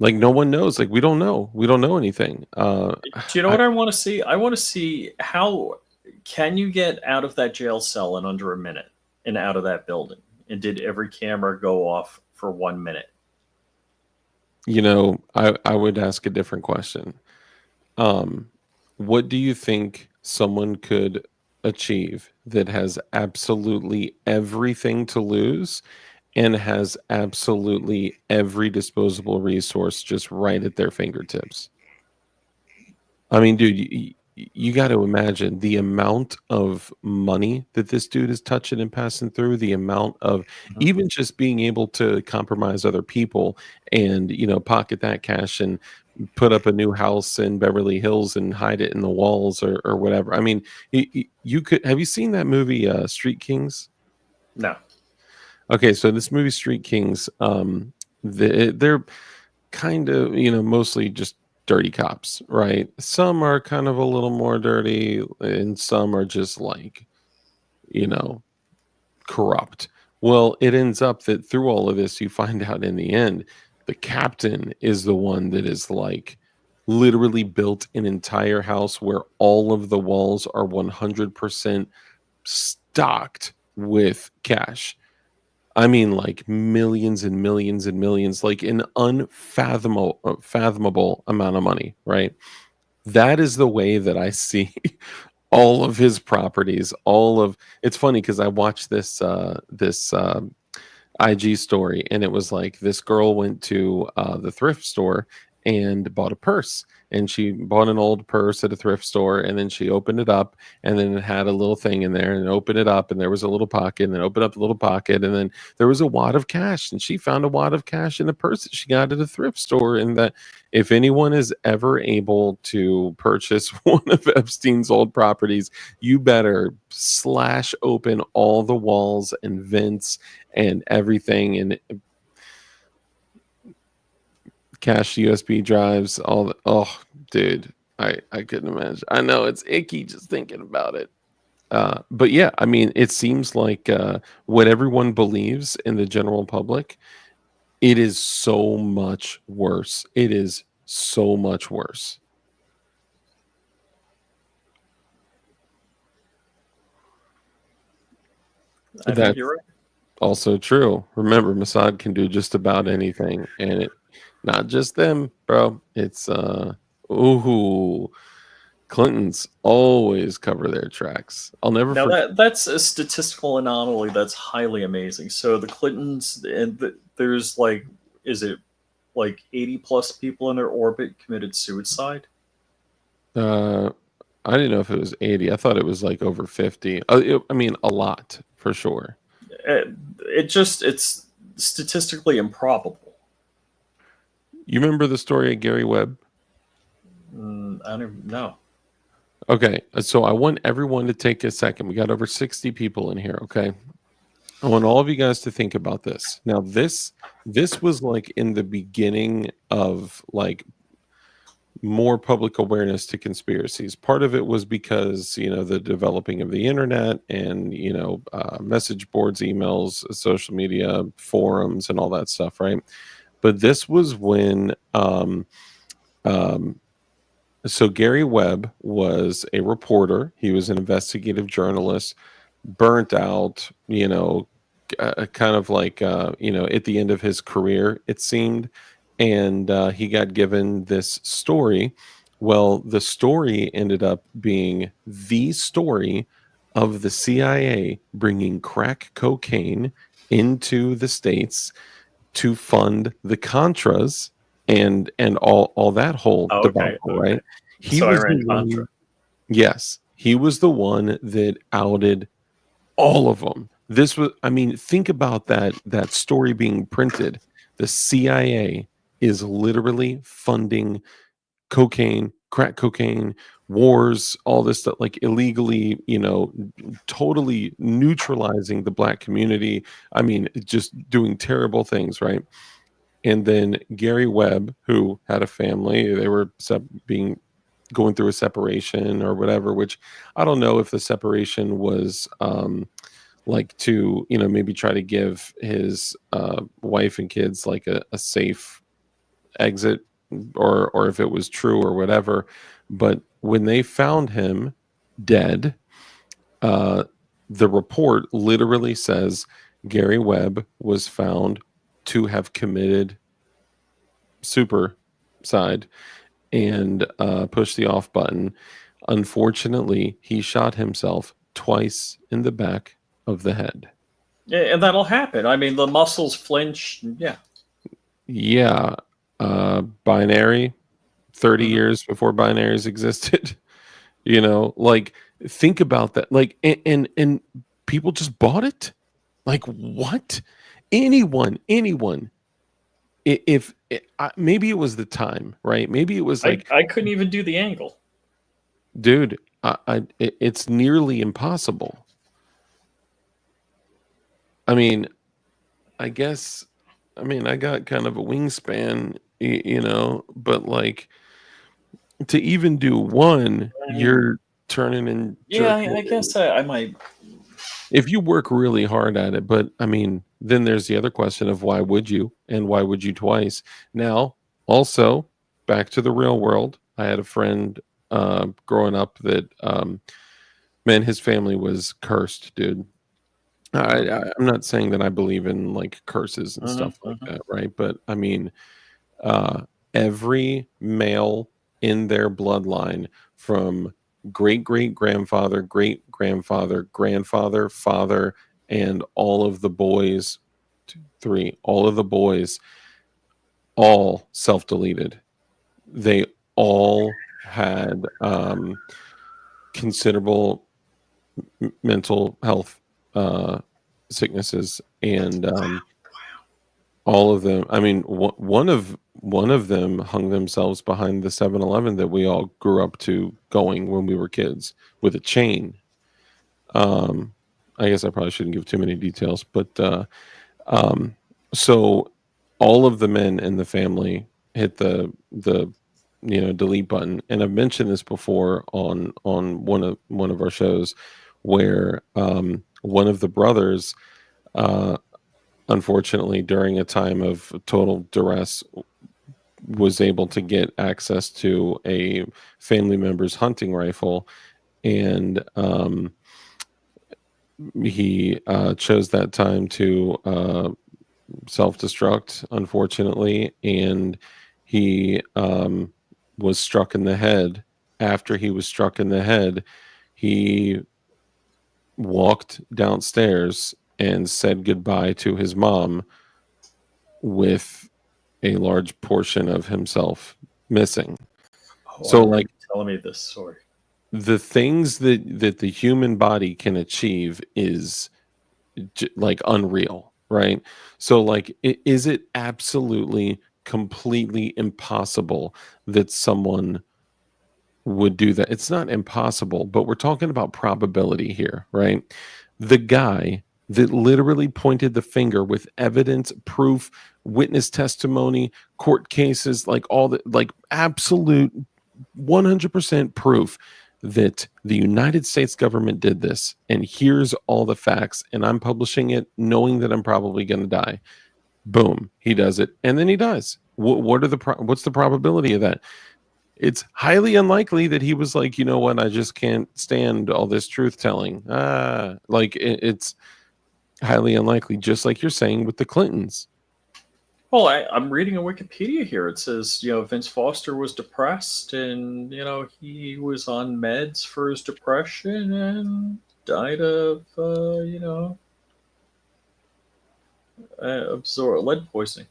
like no one knows. Like we don't know anything. Do you know what I want to see? I want to see how can you get out of that jail cell in under a minute and out of that building? And did every camera go off for 1 minute? I would ask a different question. um what do you think someone could achieve that has absolutely everything to lose and has absolutely every disposable resource just right at their fingertips? I mean, dude, you got to imagine the amount of money that this dude is touching and passing through, the amount of Mhm. even just being able to compromise other people and, pocket that cash and put up a new house in Beverly Hills and hide it in the walls or whatever. I mean, you could have you seen that movie, Street Kings? No. Okay, so this movie Street Kings, they're kind of, mostly just dirty cops, right? Some are kind of a little more dirty, and some are just like, you know, corrupt. Well, it ends up that through all of this, you find out in the end, the captain is the one that is like literally built an entire house where all of the walls are 100% stocked with cash. I mean, like millions and millions and millions, like an fathomable amount of money, right? That is the way that I see all of his properties. It's funny because I watched this IG story, and it was like this girl went to the thrift store and bought a purse. And she bought an old purse at a thrift store, and then she opened it up, and then it had a little thing in there, and opened it up, and there was a little pocket, and then opened up the little pocket, and then there was a wad of cash, and she found a wad of cash in a purse that she got at a thrift store. And that if anyone is ever able to purchase one of Epstein's old properties, you better slash open all the walls and vents and everything, and cache USB drives, all the, oh dude, I couldn't imagine. I know it's icky just thinking about it. But yeah, I mean, it seems like what everyone believes in the general public, it is so much worse. It is so much worse. I think That's you're right. also true. Remember, Mossad can do just about anything, and it not just them, bro. It's ooh, Clintons always cover their tracks. I'll never Now forget. that's a statistical anomaly that's highly amazing. So the Clintons and there's like, is it like 80 plus people in their orbit committed suicide? Uh, I didn't know if it was 80. I thought it was like over 50. I mean, a lot for sure. It's statistically improbable. You remember the story of Gary Webb? I don't know. Okay, so I want everyone to take a second. We got over 60 people in here. Okay, I want all of you guys to think about this. Now, this was like in the beginning of like more public awareness to conspiracies. Part of it was because the developing of the internet and message boards, emails, social media, forums, and all that stuff, right? But this was when So Gary Webb was a reporter. He was an investigative journalist, burnt out, kind of like, at the end of his career, it seemed. And he got given this story. Well, the story ended up being the story of the CIA bringing crack cocaine into the States to fund the Contras and all that whole Oh, okay, debacle, okay. right? He So was the Iran Contra. one, yes, he was the one that outed all of them. This was, I mean, think about that story being printed. The CIA is literally funding cocaine, crack cocaine, wars, all this stuff, like illegally, totally neutralizing the black community. I mean, just doing terrible things, right? And then Gary Webb, who had a family, they were going through a separation or whatever, which I don't know if the separation was like to, maybe try to give his wife and kids like a safe exit, or if it was true or whatever. But when they found him dead, uh, the report literally says Gary Webb was found to have committed suicide and pushed the off button. Unfortunately, he shot himself twice in the back of the head. Yeah, and that'll happen. I mean, the muscles flinch. Yeah. Yeah. Binary, 30 Mhm. years before binaries existed. Like, think about that. Like, and people just bought it. Like, what? Anyone. If maybe it was the time, right? Maybe it was like, I couldn't even do the angle. dude, it's nearly impossible. I mean, I guess, I got kind of a wingspan, but like to even do one, I mean, you're turning and yeah, jerking. I guess I might. If you work really hard at it. But then there's the other question of why would you, and why would you twice? Now, also back to the real world. I had a friend growing up that man, his family was cursed, dude. I'm not saying that I believe in like curses and Mhm, stuff like mhm. that, right? But uh, every male in their bloodline, from great grandfather, great grandfather, grandfather, father, and all of the boys, two, three, all of the boys, all self deleted. They all had considerable mental health sicknesses, and all of them. One of them hung themselves behind the 7-Eleven that we all grew up to going when we were kids, with a chain. um I guess I probably shouldn't give too many details, but um so all of the men in the family hit the delete button. And I've mentioned this before on one of our shows, where one of the brothers, uh unfortunately, during a time of total duress, was able to get access to a family member's hunting rifle, and he chose that time to self-destruct, unfortunately, and he was struck in the head. After he was struck in the head, he walked downstairs and said goodbye to his mom with a large portion of himself missing. Oh, I So, remember like, you telling me this story. the things that the human body can achieve is like unreal, right? So, like, is it absolutely completely impossible that someone would do that? It's not impossible, but we're talking about probability here, right? The guy that literally pointed the finger with evidence, proof, witness testimony, court cases, like all the, like, absolute 100% proof that the United States government did this, and here's all the facts, and I'm publishing it knowing that I'm probably going to die. Boom, he does it, and then he dies. What's the probability of that? it's highly unlikely that he was like, you know what, I just can't stand all this truth telling. Like it's highly unlikely, just like you're saying with the Clintons. Well, I'm reading on Wikipedia here. It says, Vince Foster was depressed and, he was on meds for his depression and died of, lead poisoning.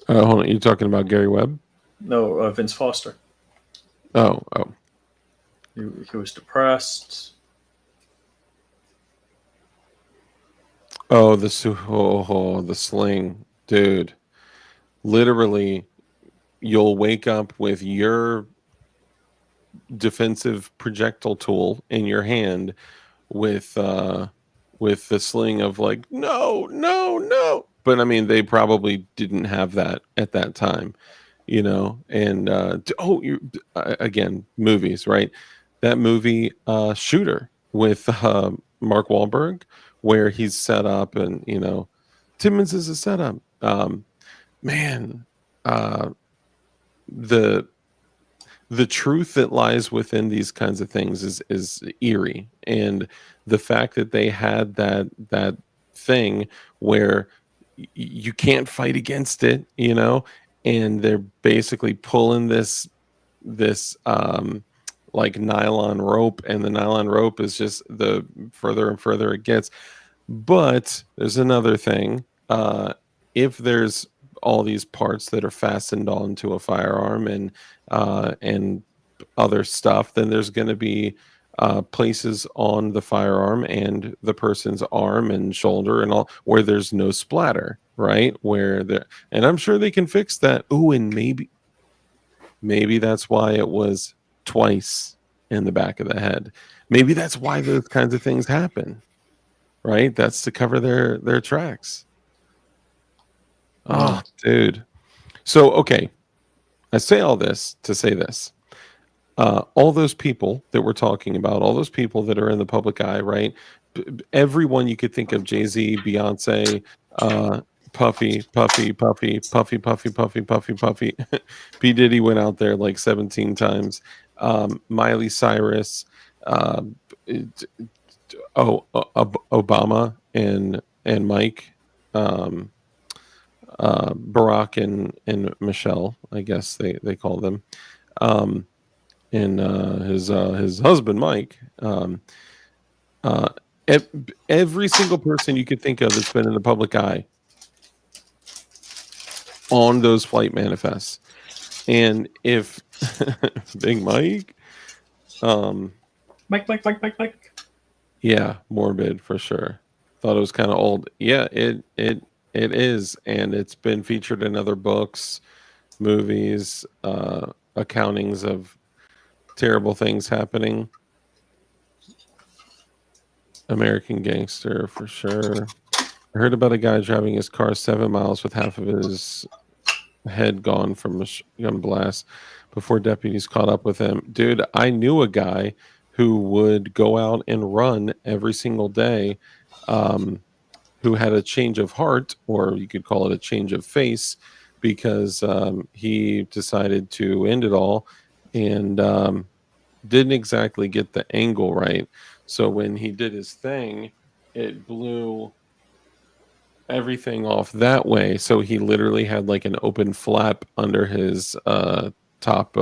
Hold on, you're talking about Gary Webb? No, Vince Foster. Oh. He was depressed. Oh, the sling, dude. Literally, you'll wake up with your defensive projectile tool in your hand with the sling of like, no, no, no. But I mean, they probably didn't have that at that time, And again, movies, right? That movie Shooter with Mark Wahlberg, where he's set up and Timmons is a setup. Man, the truth that lies within these kinds of things is eerie, and the fact that they had that thing where you can't fight against it, and they're basically pulling this like nylon rope, and the nylon rope is just the further and further it gets. But there's another thing. If there's all these parts that are fastened onto a firearm and other stuff, then there's going to be places on the firearm and the person's arm and shoulder and all where there's no splatter, right? And I'm sure they can fix that. Oh, and maybe that's why it was twice in the back of the head. Maybe that's why those kinds of things happen, right? That's to cover their tracks. Oh, dude. So, okay. I say all this to say this. All those people that we're talking about, all those people that are in the public eye, right? Everyone you could think of, Jay-Z, Beyonce, Puffy, P. Diddy went out there like 17 times. Miley Cyrus, Obama and Mike, Barack and Michelle, I guess they call them, and his husband Mike. Every single person you could think of that's been in the public eye on those flight manifests. And if Big Mike, Mike. Yeah, morbid for sure. Thought it was kind of old. Yeah, it is, and it's been featured in other books, movies, accountings of terrible things happening. American Gangster for sure. I heard about a guy driving his car 7 miles with half of his head gone from a gun blast before deputies caught up with him. Dude, I knew a guy who would go out and run every single day, who had a change of heart, or you could call it a change of face, because he decided to end it all and didn't exactly get the angle right. So when he did his thing, it blew everything off that way. So he literally had like an open flap under his top.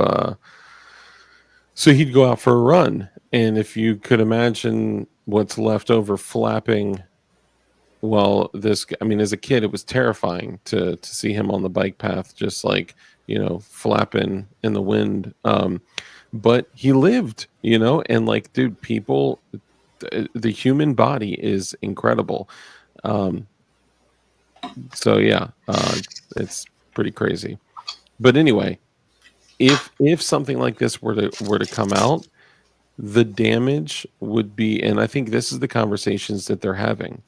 So he'd go out for a run. And if you could imagine what's left over flapping, well, as a kid, it was terrifying to see him on the bike path, just like, flapping in the wind. But he lived, and like, dude, people, the human body is incredible. So yeah, it's pretty crazy. But anyway, if something like this were to come out, the damage would be, and I think this is the conversations that they're having.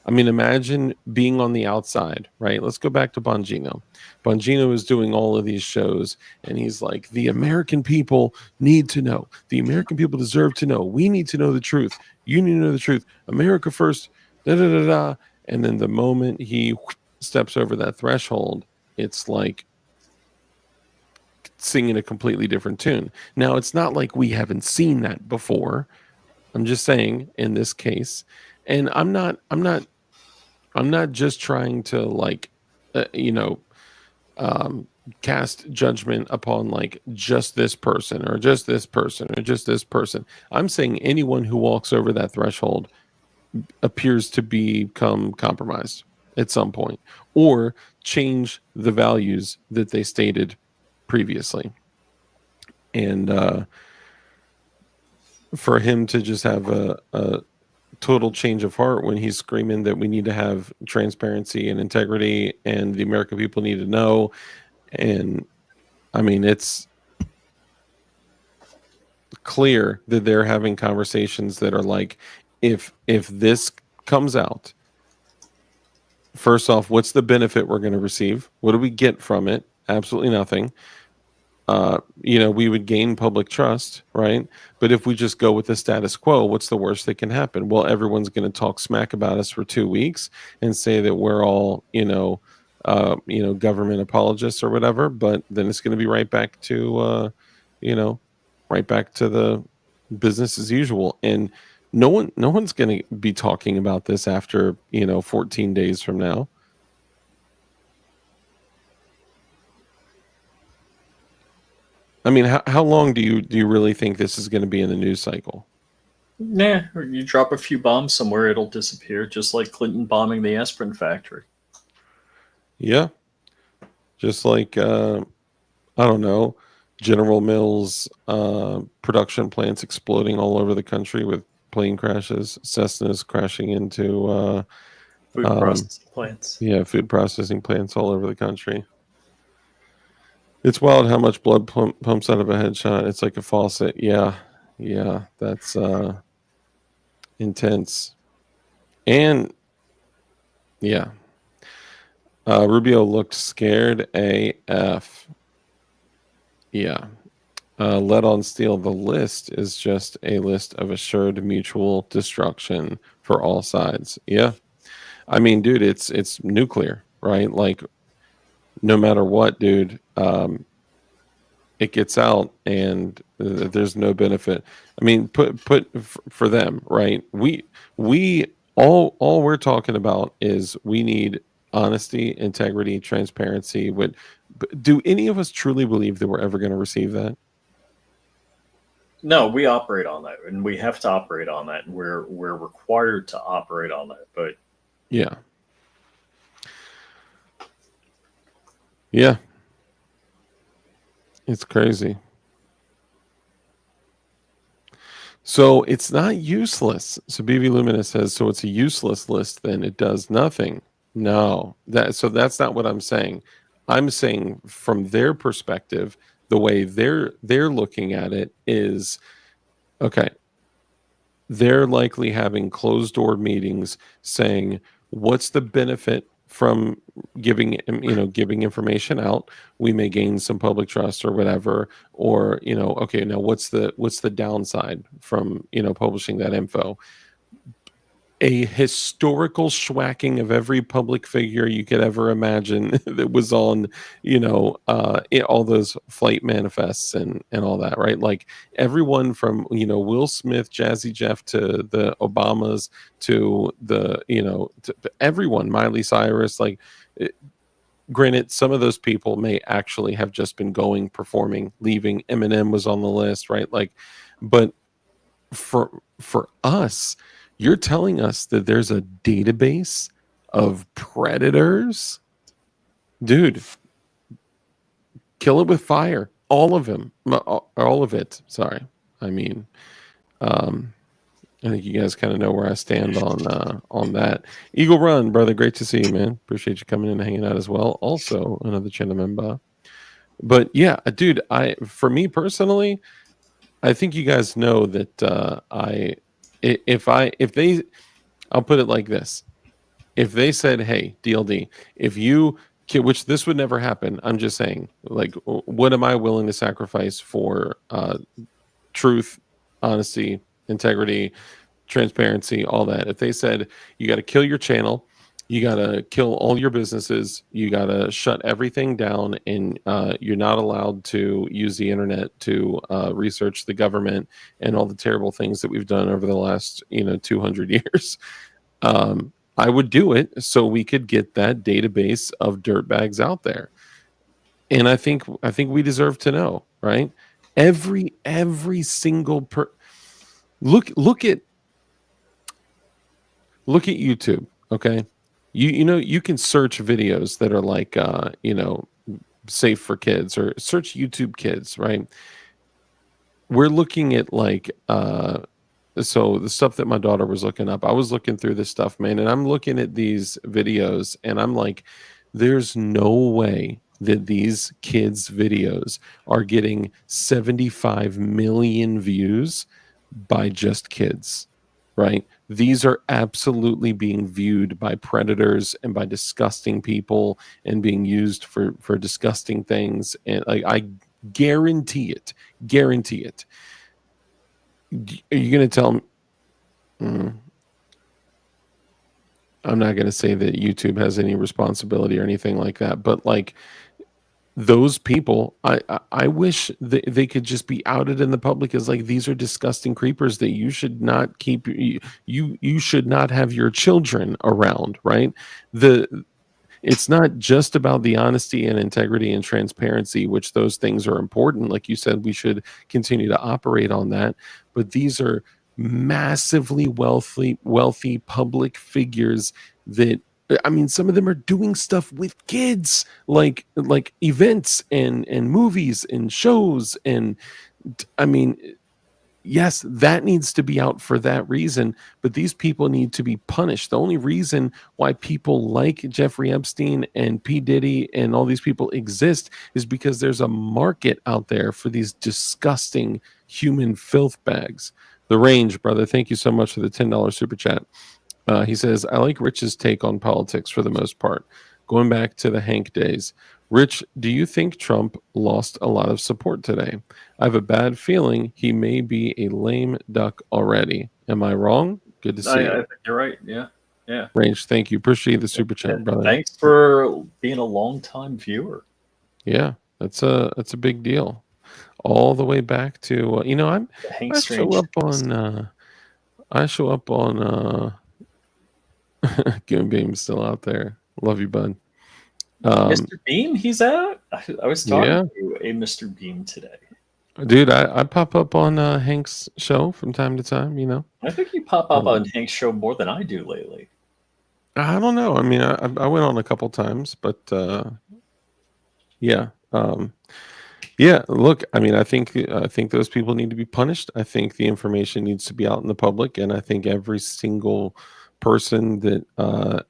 I mean, imagine being on the outside, right? Let's go back to Bongino. Bongino is doing all of these shows, and he's like, the American people need to know. The American people deserve to know. We need to know the truth. You need to know the truth. America first, da-da-da-da. And then the moment he steps over that threshold, it's like singing a completely different tune. Now, it's not like we haven't seen that before. I'm just saying in this case, and I'm not just trying to like, cast judgment upon like just this person or just this person or just this person. I'm saying anyone who walks over that threshold appears to become compromised at some point or change the values that they stated previously. And for him to just have a total change of heart when he's screaming that we need to have transparency and integrity and the American people need to know. And I mean, it's clear that they're having conversations that are like, if this comes out, first off, what's the benefit we're going to receive? What do we get from it? Absolutely nothing. We would gain public trust, right? But if we just go with the status quo, what's the worst that can happen? Well, everyone's going to talk smack about us for 2 weeks and say that we're all, government apologists or whatever. But then it's going to be right back to, right back to the business as usual. And no one's going to be talking about this after 14 days from now. I mean, how long do you really think this is going to be in the news cycle? Nah, you drop a few bombs somewhere, it'll disappear, just like Clinton bombing the aspirin factory. Yeah, just like I don't know, General Mills production plants exploding all over the country with plane crashes, Cessnas crashing into Food processing plants. Yeah, food processing plants all over the country. It's wild how much blood pumps out of a headshot. It's like a faucet. Yeah, that's intense. And yeah, Rubio looked scared AF. Yeah. Lead on steel. The list is just a list of assured mutual destruction for all sides. Yeah. I mean, dude, it's nuclear, right? Like, no matter what, dude, it gets out and there's no benefit. I mean, put for them, right? We all we're talking about is we need honesty, integrity, transparency. Do any of us truly believe that we're ever going to receive that? No, we operate on that, and we have to operate on that. And we're required to operate on that. But yeah. It's crazy. So it's not useless. So BV Luminous says, so it's a useless list, then it does nothing. No, that's not what I'm saying. I'm saying from their perspective, the way they're looking at it is, okay, they're likely having closed door meetings saying, what's the benefit from giving information out? We may gain some public trust or whatever, or okay, now what's the downside from publishing that info? A historical schwacking of every public figure you could ever imagine that was on all those flight manifests and all that, right? Like everyone from Will Smith, Jazzy Jeff, to the Obamas, to the to everyone, Miley Cyrus. Like, granted, some of those people may actually have just been performing, leaving. Eminem was on the list, right? Like, but for us, you're telling us that there's a database of predators? Dude, kill it with fire. All of them. All of it. Sorry. I mean, I think you guys kind of know where I stand on that. Eagle Run, brother, great to see you, man. Appreciate you coming in and hanging out as well. Also, another channel member. But yeah, dude, for me personally, I think you guys know that I'll put it like this. If they said, hey, DLD, which this would never happen, I'm just saying, like, what am I willing to sacrifice for truth, honesty, integrity, transparency, all that? If they said, you got to kill your channel You got to kill all your businesses. You got to shut everything down, and you're not allowed to use the internet to research the government and all the terrible things that we've done over the last 200 years. I would do it so we could get that database of dirtbags out there, and I think we deserve to know, right? Every single look at YouTube, okay? You can search videos that are like safe for kids, or search YouTube Kids, right? We're looking at like so the stuff that my daughter was looking up, I was looking through this stuff, man, and I'm looking at these videos and I'm like, there's no way that these kids videos are getting 75 million views by just kids, right? These are absolutely being viewed by predators and by disgusting people and being used for disgusting things, and I guarantee it. Are you going to tell me? Mm, I'm not going to say that YouTube has any responsibility or anything like that, but like those people, I wish they could just be outed in the public as like, these are disgusting creepers that you should not keep. You should not have your children around, right? It's not just about the honesty and integrity and transparency, which those things are important. Like you said, we should continue to operate on that. But these are massively wealthy public figures that, I mean, some of them are doing stuff with kids, like events and movies and shows. And I mean, yes, that needs to be out for that reason, but these people need to be punished. The only reason why people like Jeffrey Epstein and P. Diddy and all these people exist is because there's a market out there for these disgusting human filth bags. The Range, brother, thank you so much for the $10 super chat. He says, I like Rich's take on politics for the most part. Going back to the Hank days, Rich, do you think Trump lost a lot of support today? I have a bad feeling he may be a lame duck already. Am I wrong? Good to see I you. think you're right. Yeah. Yeah. Range, thank you. Appreciate the super chat, brother. Thanks for being a long-time viewer. Yeah, that's a big deal. All the way back to Hank I Strange. show up on Goon Beam's still out there. Love you, bud. Mr. Beam, he's out. I was talking Yeah. to a Mr. Beam today. Dude, I pop up on Hank's show from time to time, I think you pop up on Hank's show more than I do lately. I don't know. I mean, I went on a couple times, but yeah. Yeah, look, I mean, I think those people need to be punished. I think the information needs to be out in the public, and I think every single person that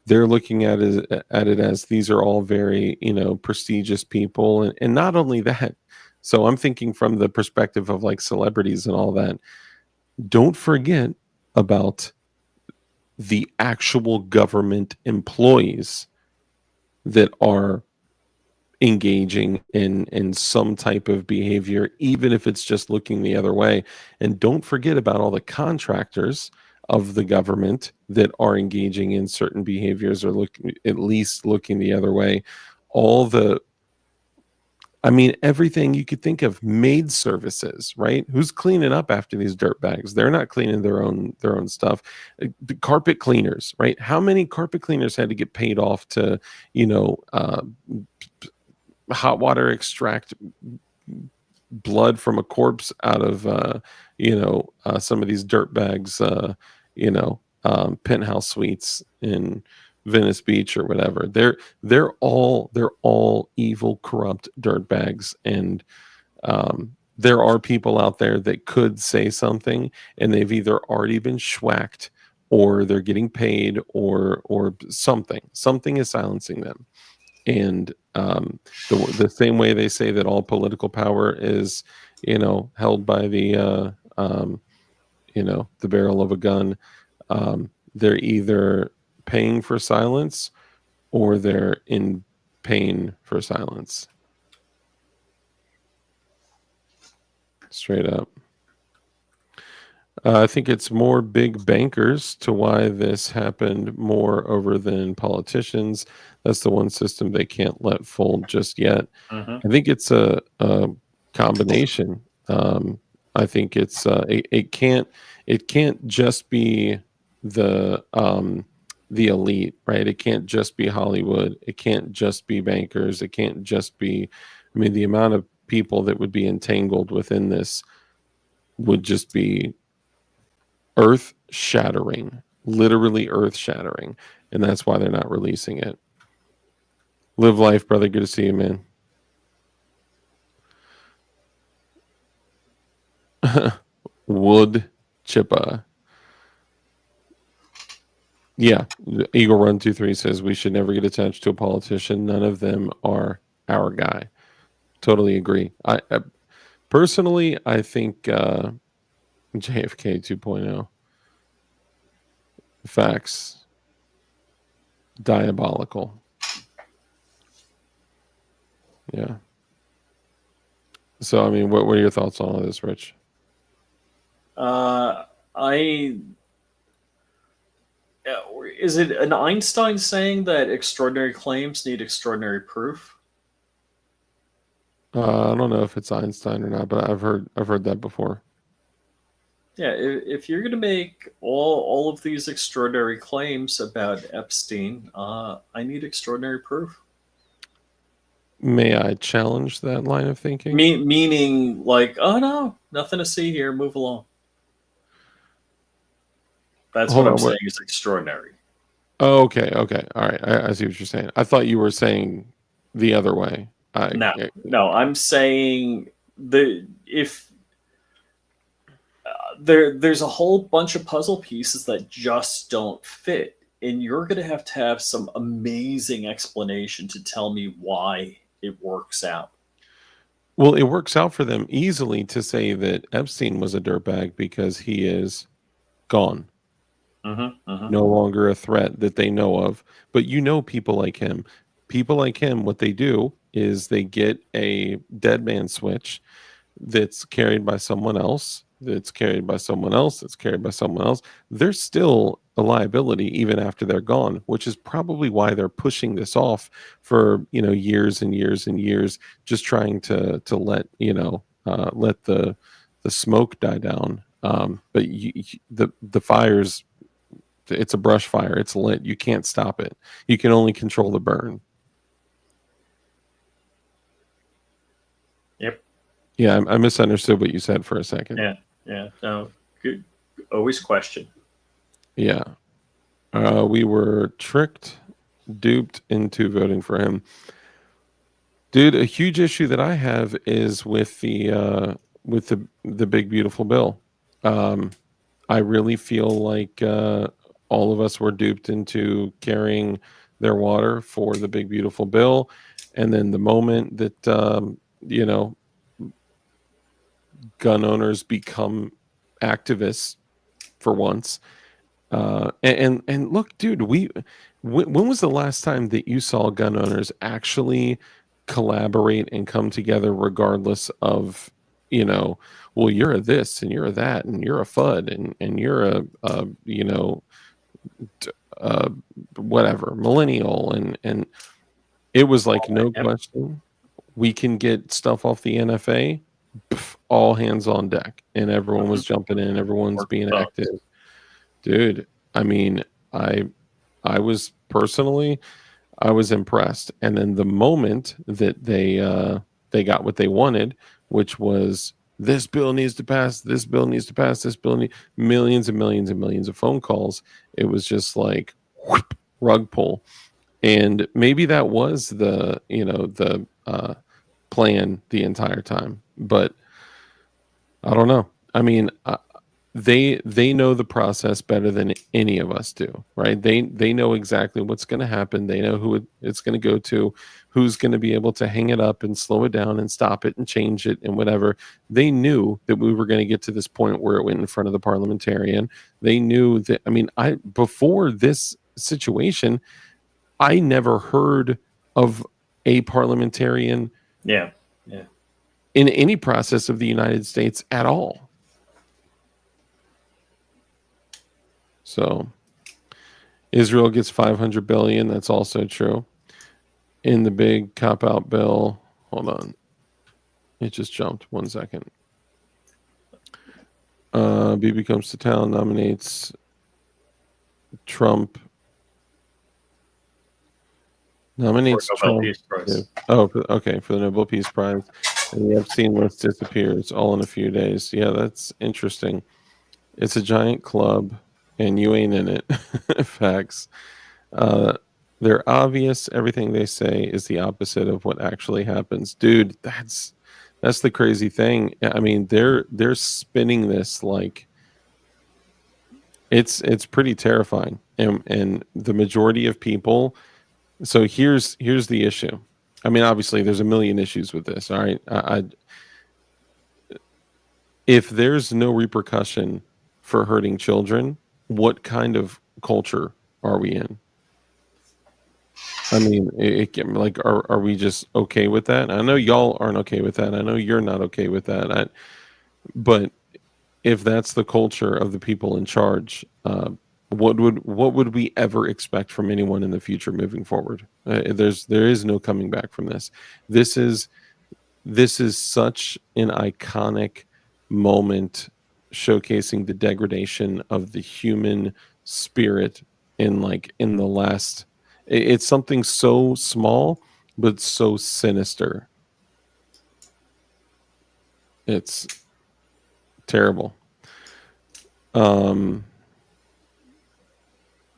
they're looking at it as, these are all very prestigious people, and not only that. So I'm thinking from the perspective of like celebrities and all that. Don't forget about the actual government employees that are engaging in some type of behavior, even if it's just looking the other way. And don't forget about all the contractors of the government that are engaging in certain behaviors, or at least looking the other way. Everything you could think of, maid services, right? Who's cleaning up after these dirt bags? They're not cleaning their own stuff. The carpet cleaners, right? How many carpet cleaners had to get paid off to, hot water extract blood from a corpse out of some of these dirt bags, penthouse suites in Venice Beach or whatever. They're all evil, corrupt dirt bags, and there are people out there that could say something, and they've either already been schwacked, or they're getting paid, or something is silencing them. And the same way they say that all political power is held by the the barrel of a gun, they're either paying for silence, or they're in pain for silence. Straight up. I think it's more big bankers to why this happened more over than politicians. That's the one system they can't let fold just yet. I think it's a combination. I think it can't just be the elite, right? It can't just be Hollywood. It can't just be bankers. It can't just be. I mean, the amount of people that would be entangled within this would just be earth shattering, literally earth shattering, and that's why they're not releasing it. Live life, brother. Good to see you, man. Wood chippa. Yeah, Eagle Run 23 says we should never get attached to a politician. None of them are our guy. Totally agree. I personally, I think JFK 2.0 facts diabolical. Yeah. So I mean, what are your thoughts on all this, Rich? Is it an Einstein saying that extraordinary claims need extraordinary proof? I don't know if it's Einstein or not, but I've heard that before. Yeah, if you're going to make all of these extraordinary claims about Epstein, I need extraordinary proof. May I challenge that line of thinking? Meaning, like, oh no, nothing to see here. Move along. That's Hold what on, I'm saying is extraordinary. Oh, okay, all right. I see what you're saying. I thought you were saying the other way. No, I'm saying if there's a whole bunch of puzzle pieces that just don't fit, and you're going to have some amazing explanation to tell me why it works out. Well, it works out for them easily to say that Epstein was a dirtbag because he is gone. No longer a threat that they know of. But people like him. People like him, what they do is they get a dead man switch that's carried by someone else, that's carried by someone else, that's carried by someone else. They're still a liability even after they're gone, which is probably why they're pushing this off for years and years and years, just trying to let let the smoke die down. But the fires, it's a brush fire. It's lit. You can't stop it. You can only control the burn. Yep. Yeah, I misunderstood what you said for a second. Yeah. No, good. Always question. Yeah. We were tricked, duped into voting for him. Dude, a huge issue that I have is with the big beautiful bill. I really feel like all of us were duped into carrying their water for the big beautiful bill, and then the moment that gun owners become activists for once, and look, dude, when was the last time that you saw gun owners actually collaborate and come together regardless of well, you're a this and you're a that and you're a FUD and you're a whatever millennial, and it was like no question, we can get stuff off the NFA, all hands on deck, and everyone was jumping in, everyone's being active. Dude, I mean, I was personally, I was impressed. And then the moment that they got what they wanted, which was this bill needs to pass, this bill needs to pass, this bill millions and millions and millions of phone calls, it was just like whoop, rug pull. And maybe that was the plan the entire time, but I don't know. I mean, they know the process better than any of us do, right? They know exactly what's going to happen. They know who it's going to go to, who's going to be able to hang it up and slow it down and stop it and change it and whatever. They knew that we were going to get to this point where it went in front of the parliamentarian. They knew that. I mean, before this situation, I never heard of a parliamentarian in any process of the United States at all. So Israel gets 500 billion. That's also true. In the big cop out bill, hold on. It just jumped 1 second. Bibi comes to town, nominates Trump. Nominates Nobel Trump. Peace Prize. Okay, for the Nobel Peace Prize. And the Epstein list disappears all in a few days. Yeah, that's interesting. It's a giant club, and you ain't in it. Facts. They're obvious. Everything they say is the opposite of what actually happens. Dude, that's the crazy thing. I mean, they're spinning this like it's pretty terrifying. And the majority of people. So here's the issue. I mean, obviously, there's a million issues with this. All right, if there's no repercussion for hurting children, what kind of culture are we in? I mean, like, are we just okay with that? I know y'all aren't okay with that. I know you're not okay with that. But if that's the culture of the people in charge, what would we ever expect from anyone in the future moving forward? There is no coming back from this. This is such an iconic moment showcasing the degradation of the human spirit in the last. It's something so small but so sinister. It's terrible.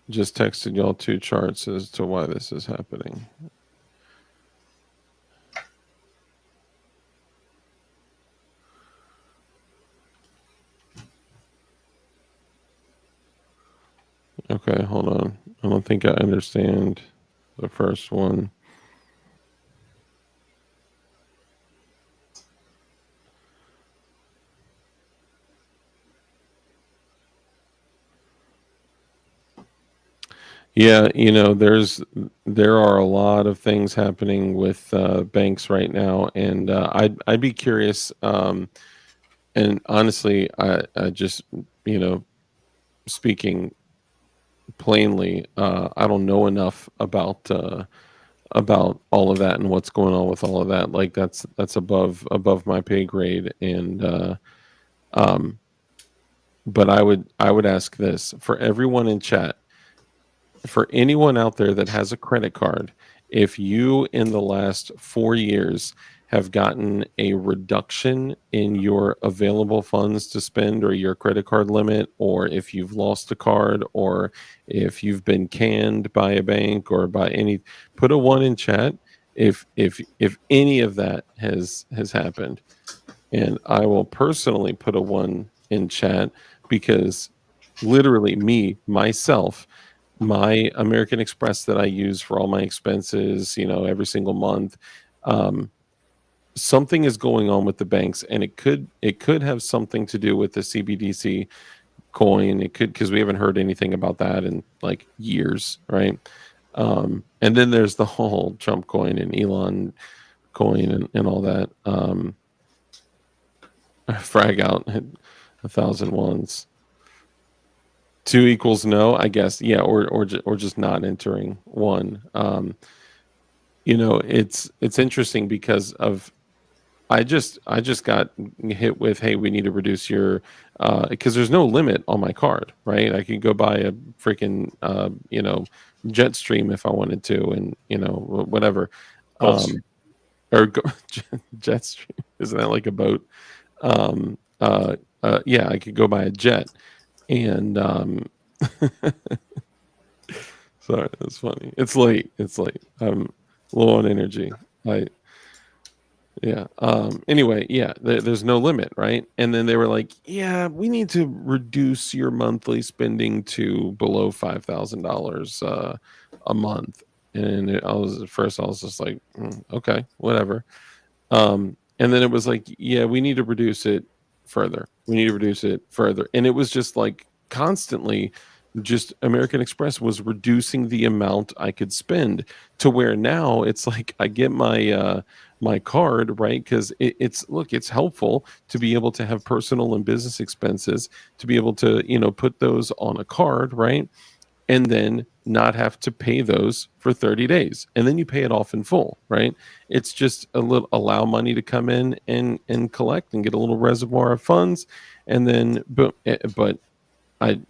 Just texted y'all 2 charts as to why this is happening. Okay, hold on. I don't think I understand the first one. Yeah, there are a lot of things happening with banks right now, and I'd be curious. And honestly, I just speaking plainly, I don't know enough about all of that and what's going on with all of that. Like that's above my pay grade, and but I would ask this for everyone in chat. For anyone out there that has a credit card, if you in the last 4 years have gotten a reduction in your available funds to spend or your credit card limit, or if you've lost a card, or if you've been canned by a bank or by any, put a 1 in chat if any of that has happened. And I will personally put a 1 in chat because literally myself, my American Express that I use for all my expenses, every single month, something is going on with the banks, and it could have something to do with the CBDC coin. It could, because we haven't heard anything about that in like years, right? And then there's the whole Trump coin and Elon coin and all that. Frag out 1,000 ones. 2 equals no, I guess. Yeah, or just not entering 1. It's interesting because of I just got hit with, hey, we need to reduce your because there's no limit on my card, right? I could go buy a freaking Jetstream if I wanted to, and whatever. Or Jetstream, isn't that like a boat? Yeah, I could go buy a jet. And sorry, that's funny. It's late. I'm low on energy. Anyway, yeah, there's no limit, right? And then they were like, yeah, we need to reduce your monthly spending to below $5,000 a month. And I was just like, okay, whatever. And then it was like, yeah, we need to reduce it further. And it was just like constantly, just American Express was reducing the amount I could spend, to where now it's like I get my my card, right? Because it's helpful to be able to have personal and business expenses, to be able to, put those on a card, right? And then not have to pay those for 30 days. And then you pay it off in full, right? It's just a little allow money to come in and collect and get a little reservoir of funds. And then, but I,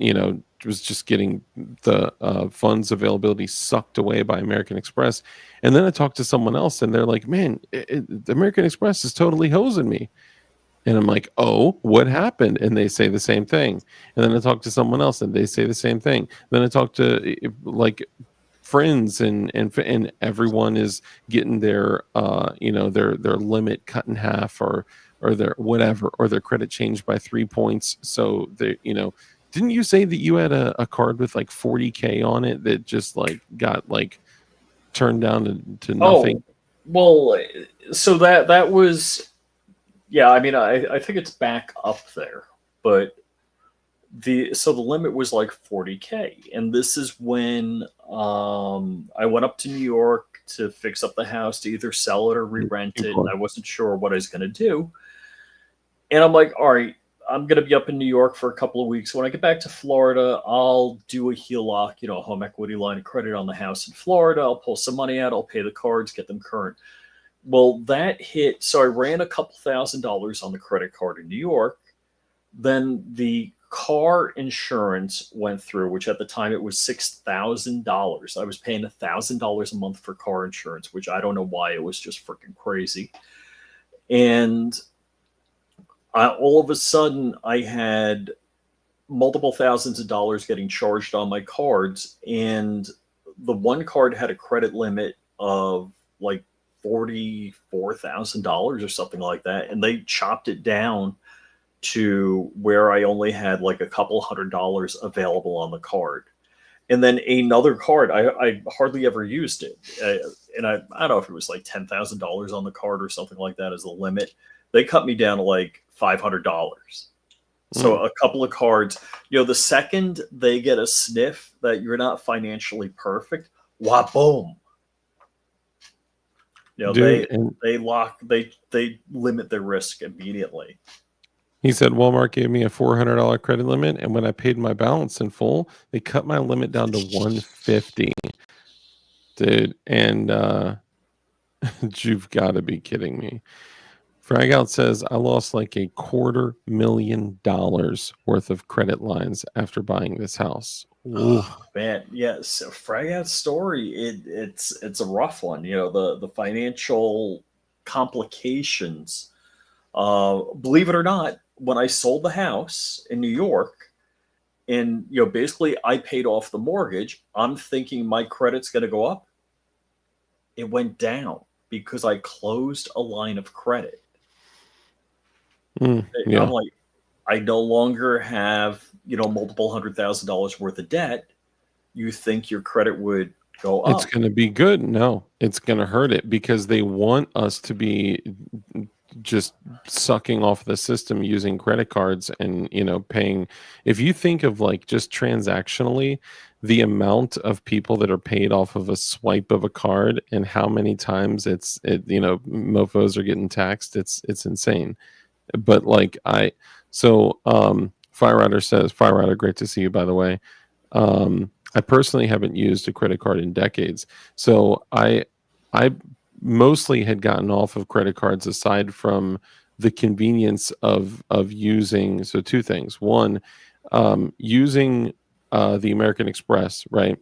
was just getting the funds availability sucked away by American Express. And then I talked to someone else and they're like, man, the American Express is totally hosing me. And I'm like, oh, what happened? And they say the same thing. And then I talk to someone else and they say the same thing. Then I talk to like friends and everyone is getting their their limit cut in half or their whatever, or their credit changed by 3 points. So they, didn't you say that you had a card with like 40K on it that just like got like turned down to nothing? Oh, well, so that was, yeah. I mean, I think it's back up there, but the limit was like 40K, and this is when I went up to New York to fix up the house, to either sell it or re-rent it. And I wasn't sure what I was going to do, and I'm like, all right, I'm going to be up in New York for a couple of weeks. When I get back to Florida, I'll do a HELOC, a home equity line of credit on the house in Florida. I'll pull some money out. I'll pay the cards, get them current. Well, that hit. So I ran a couple $1,000s on the credit card in New York. Then the car insurance went through, which at the time it was $6,000. I was paying $1,000 a month for car insurance, which I don't know why. It was just freaking crazy. And all of a sudden, I had multiple thousands of dollars getting charged on my cards. And the one card had a credit limit of like $44,000 or something like that. And they chopped it down to where I only had like a couple $100s available on the card. And then another card, I hardly ever used it. And I don't know if it was like $10,000 on the card or something like that as the limit. They cut me down to like $500. So a couple of cards, the second they get a sniff that you're not financially perfect, wah, boom. Dude, they limit their risk immediately. He said Walmart gave me a $400 credit limit, and when I paid my balance in full, they cut my limit down to $150. Dude, and you've got to be kidding me. Fragout says I lost like $250,000 worth of credit lines after buying this house. Oh, man, yes. So Fragout's story, it's a rough one. The financial complications. Believe it or not, when I sold the house in New York, and basically I paid off the mortgage, I'm thinking my credit's going to go up. It went down because I closed a line of credit. Yeah. I'm like, I no longer have multiple $100,000 worth of debt. You think your credit would go up? It's going to be good. No, it's going to hurt it because they want us to be just sucking off the system using credit cards and paying. If you think of like just transactionally the amount of people that are paid off of a swipe of a card and how many times mofos are getting taxed, it's insane. But like Fire Rider says, Fire Rider, great to see you, by the way. I personally haven't used a credit card in decades, so I mostly had gotten off of credit cards aside from the convenience of using. So two things. One, using the American Express, right?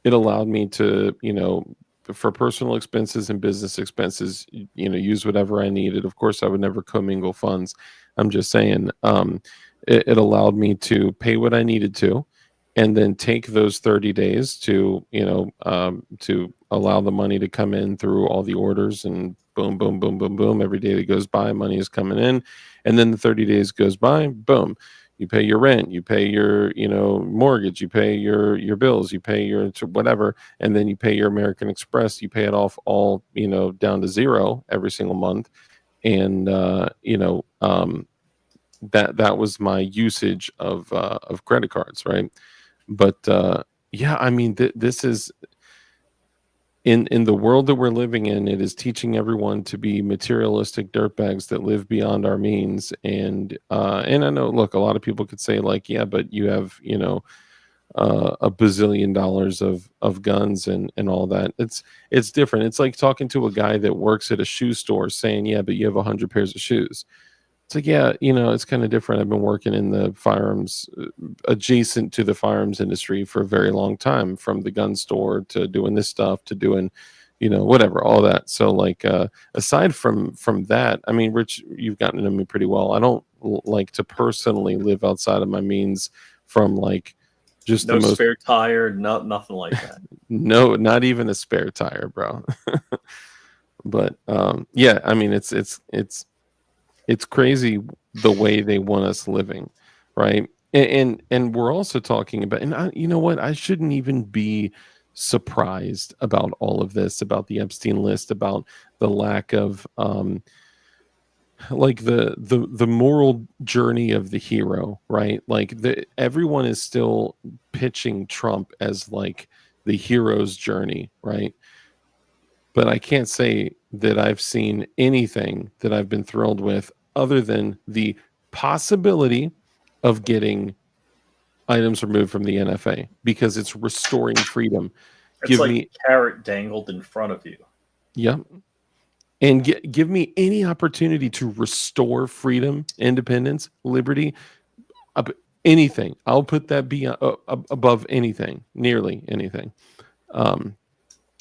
It allowed me to, for personal expenses and business expenses, use whatever I needed. Of course, I would never commingle funds. I'm just saying, it allowed me to pay what I needed to, and then take those 30 days to, to allow the money to come in through all the orders, and boom, boom, boom, boom, boom. Every day that goes by, money is coming in, and then the 30 days goes by, boom. You pay your rent, you pay your, mortgage, you pay your bills, you pay your whatever, and then you pay your American Express. You pay it off all, down to zero every single month, and that was my usage of credit cards, right? But yeah, I mean, this is in the world that we're living in, it is teaching everyone to be materialistic dirtbags that live beyond our means. And I know, look, a lot of people could say like, yeah, but you have, a bazillion dollars of guns and all that. It's different. It's like talking to a guy that works at a shoe store saying, yeah, but you have 100 pairs of shoes. It's like, yeah, it's kind of different. I've been working in the firearms, adjacent to the firearms industry for a very long time, from the gun store to doing this stuff to doing, whatever, all that. So like, aside from that, I mean, Rich, you've gotten to know me pretty well. I don't like to personally live outside of my means, from like just No the most, spare tire, nothing like that. no, not even a spare tire, bro. But yeah, I mean, it's crazy the way they want us living, right? And we're also talking about, and you know what? I shouldn't even be surprised about all of this, about the Epstein list, about the lack of like the moral journey of the hero, right? Like everyone is still pitching Trump as like the hero's journey, right? But I can't say that I've seen anything that I've been thrilled with other than the possibility of getting items removed from the NFA, because it's restoring freedom. It's Give like me, a carrot dangled in front of you. yeah, and give me any opportunity to restore freedom, independence, liberty, anything. I'll put that above anything, nearly anything. Um,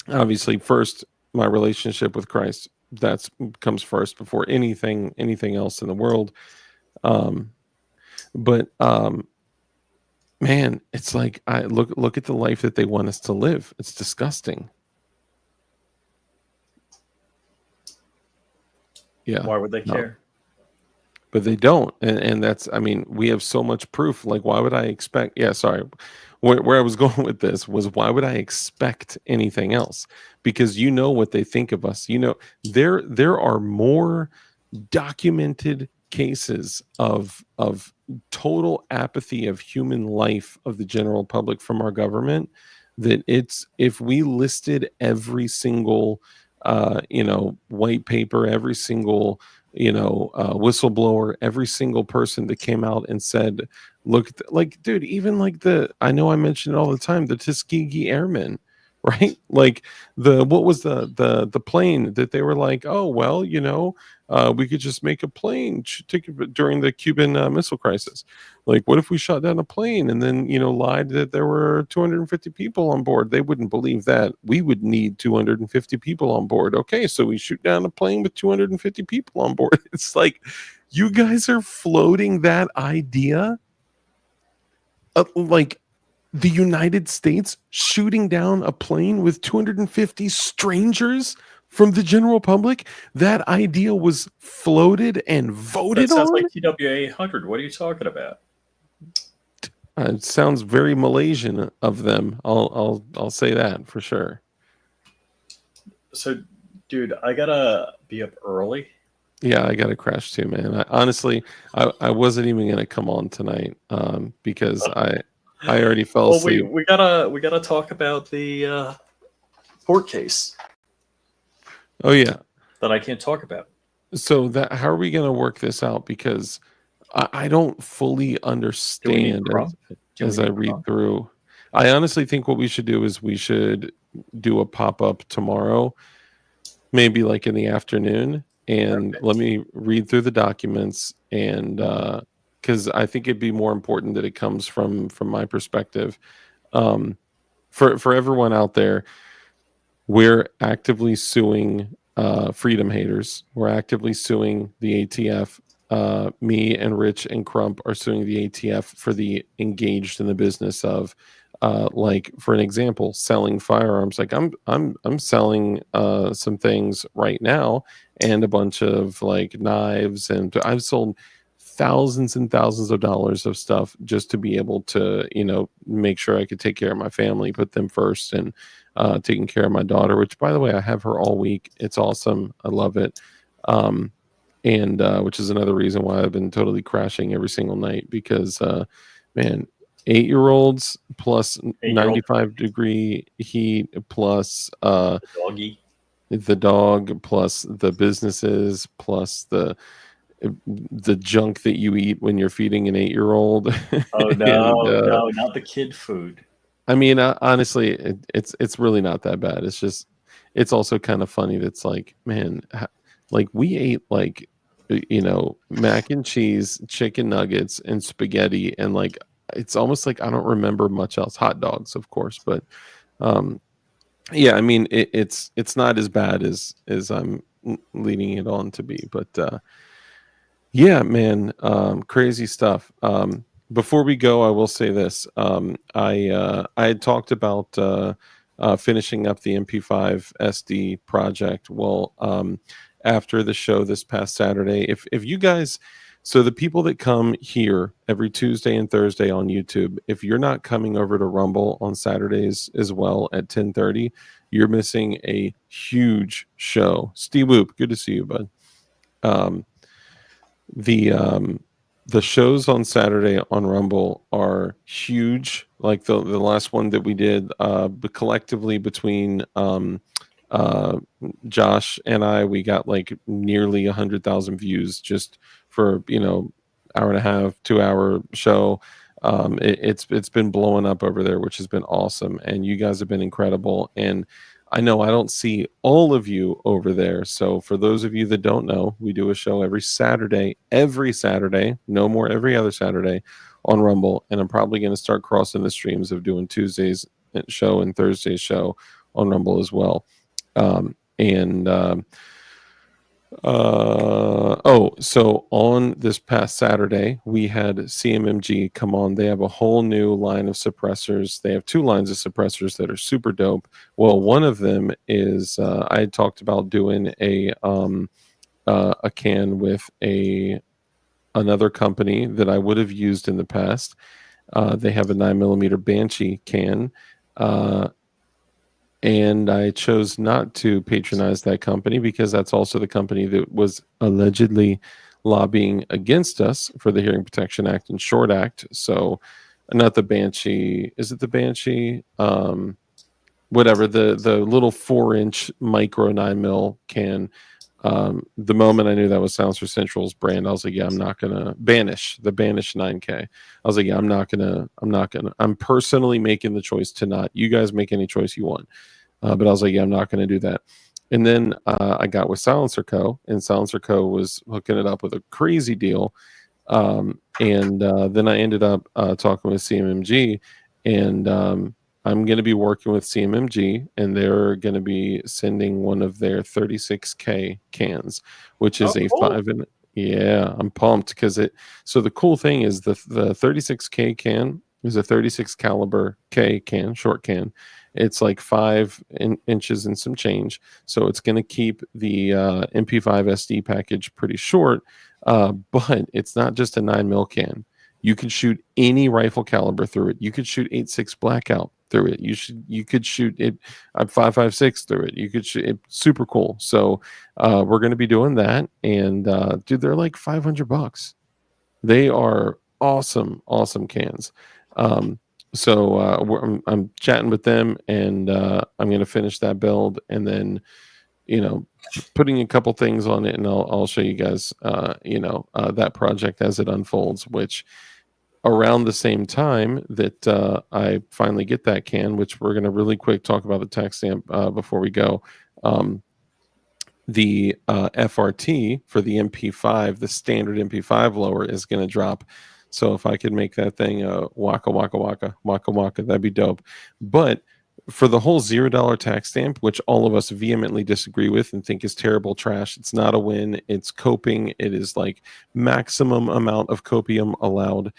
Obviously, first, my relationship with Christ, that's comes first before anything else in the world. um but Man, it's like, I look at the life that they want us to live. It's disgusting. Yeah. Why would they No, care? but they don't. And that's, I mean, we have so much proof. Like, why would I expect, yeah, sorry, where I was going with this was, why would I expect anything else? Because what they think of us. There are more documented cases of total apathy of human life of the general public from our government, that it's, if we listed every single white paper, every single whistleblower, every single person that came out and said, look, like, dude, even like I know I mention it all the time, the Tuskegee Airmen, right? Like, what was the plane that they were like, oh, well, we could just make a plane during the Cuban Missile Crisis. Like, what if we shot down a plane and then lied that there were 250 people on board? They wouldn't believe that. We would need 250 people on board. Okay, so we shoot down a plane with 250 people on board. It's like, you guys are floating that idea, like the United States shooting down a plane with 250 strangers from the general public. That idea was floated and That voted sounds on. like TWA 800. What are you talking about? It sounds very Malaysian of them. I'll say that for sure. So, dude, I gotta be up early. Yeah, I got to crash too, man. I wasn't even gonna come on tonight, because I already fell Well, asleep. we gotta talk about the court case Oh yeah. that I can't talk about. So how are we gonna work this out? Because I don't fully Do we need understand Crump? as I read through. I honestly think what we should do is we should do a pop-up tomorrow, maybe like in the afternoon, and Perfect. let me read through the documents, and because I think it'd be more important that it comes from my perspective. For everyone out there, we're actively suing freedom haters. We're actively suing the ATF. Me and Rich and Crump are suing the ATF for the engaged in the business of, like, for an example, selling firearms. Like, I'm selling some things right now, and a bunch of like knives, and I've sold thousands and thousands of dollars of stuff just to be able to make sure I could take care of my family, put them first, and taking care of my daughter, which, by the way, I have her all week. It's awesome. I love it. And which is another reason why I've been totally crashing every single night, because man, 8-year-olds plus 8-year-old 95-degree heat plus doggy. the dog plus the businesses plus the junk that you eat when you're feeding an 8-year-old. Oh And no, not the kid food. I mean, honestly, it's really not that bad. It's just, it's also kind of funny. That's like, man, like we ate like, mac and cheese, chicken nuggets, and spaghetti, and like it's almost like I don't remember much else. Hot dogs, of course, but um, yeah, I mean, it's not as bad as I'm leading it on to be, but yeah, man, crazy stuff. Before we go, I will say this: I had talked about finishing up the MP5 SD project. Well, after the show this past Saturday, if you guys, so the people that come here every Tuesday and Thursday on YouTube, if you're not coming over to Rumble on Saturdays as well at 10:30, you're missing a huge show. Steve Whoop, good to see you, bud. Um, the shows on Saturday on Rumble are huge. Like the last one that we did, but collectively between uh, Josh and I, we got like nearly 100,000 views just for hour and a half, 2 hour show. It's been blowing up over there, which has been awesome, and you guys have been incredible. And I know I don't see all of you over there. So for those of you that don't know, we do a show every Saturday, no more every other Saturday on Rumble. And I'm probably going to start crossing the streams of doing Tuesday's show and Thursday's show on Rumble as well. So on this past Saturday, we had CMMG come on. They have a whole new line of suppressors. They have 2 lines of suppressors that are super dope. Well, one of them is I had talked about doing a can with another company that I would have used in the past. They have a 9mm Banshee can. And I chose not to patronize that company because that's also the company that was allegedly lobbying against us for the Hearing Protection Act and Short Act. So, not the Banshee. Is it the Banshee? Whatever, the little 4-inch micro 9mm can. The moment I knew that was Silencer Central's brand, I was like, yeah, I'm not gonna Banish, the Banish 9K. I was like, yeah, I'm personally making the choice to not. You guys make any choice you want. But I was like, yeah, I'm not going to do that. And then I got with Silencer Co. And Silencer Co. was hooking it up with a crazy deal. And then I ended up talking with CMMG. And I'm going to be working with CMMG. And they're going to be sending one of their 36K cans, which is a cool. 5 in. Yeah, I'm pumped because so the cool thing is the 36K can is a 36 caliber K can, short can. It's like 5 inches and some change. So it's going to keep the MP5 SD package pretty short, but it's not just a 9mm can. You can shoot any rifle caliber through it. You could shoot 8.6 blackout through it. You could shoot it 5.56 through it. You could shoot it. Super cool. So we're going to be doing that. And dude, they're like $500. They are awesome cans. So I'm chatting with them, and I'm going to finish that build, and then putting a couple things on it, and I'll show you guys that project as it unfolds. Which around the same time that I finally get that can, which we're going to really quick talk about the tax stamp before we go. The FRT for the MP5, the standard MP5 lower, is going to drop. So if I could make that thing waka waka waka waka waka, that'd be dope. But for the whole $0 tax stamp, which all of us vehemently disagree with and think is terrible trash, it's not a win. It's coping. It is like maximum amount of copium allowed.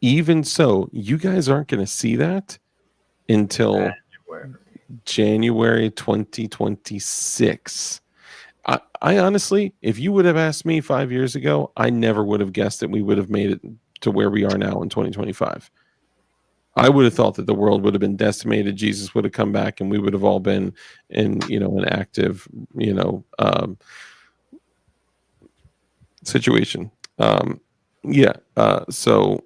Even so, you guys aren't going to see that until January 2026. I honestly, if you would have asked me 5 years ago, I never would have guessed that we would have made it to where we are now in 2025. I would have thought that the world would have been decimated. Jesus would have come back, and we would have all been in, an active, situation. So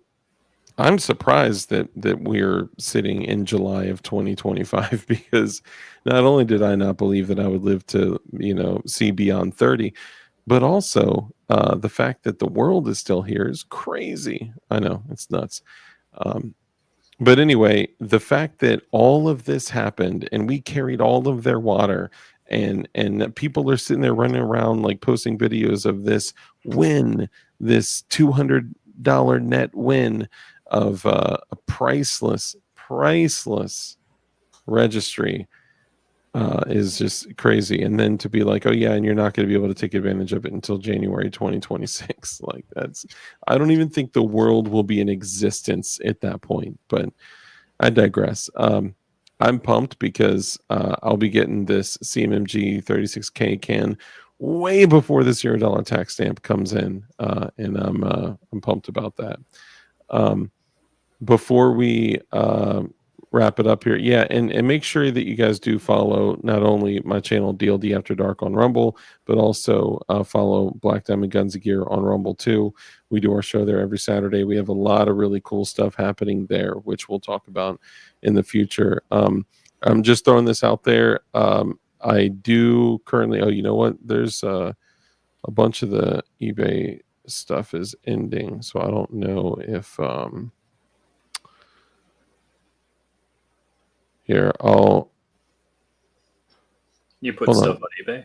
I'm surprised that we're sitting in July of 2025 because not only did I not believe that I would live to, see beyond 30, but also the fact that the world is still here is crazy. I know, it's nuts. Um, but anyway, the fact that all of this happened and we carried all of their water, and that people are sitting there running around like posting videos of this win, this $200 net win of a priceless registry is just crazy. And then to be like, oh yeah, and you're not going to be able to take advantage of it until January 2026. Like, that's, I don't even think the world will be in existence at that point. But I digress. I'm pumped because I'll be getting this CMMG 36K can way before the $0 tax stamp comes in, and I'm pumped about that. Before we wrap it up here, yeah, and make sure that you guys do follow not only my channel DLD After Dark on Rumble, but also follow Black Diamond Guns and Gear on Rumble too. We do our show there every Saturday. We have a lot of really cool stuff happening there, which we'll talk about in the future. I'm just throwing this out there. I do currently. Oh, you know what? There's a bunch of the eBay stuff is ending, so I don't know if here You put hold stuff on. on eBay?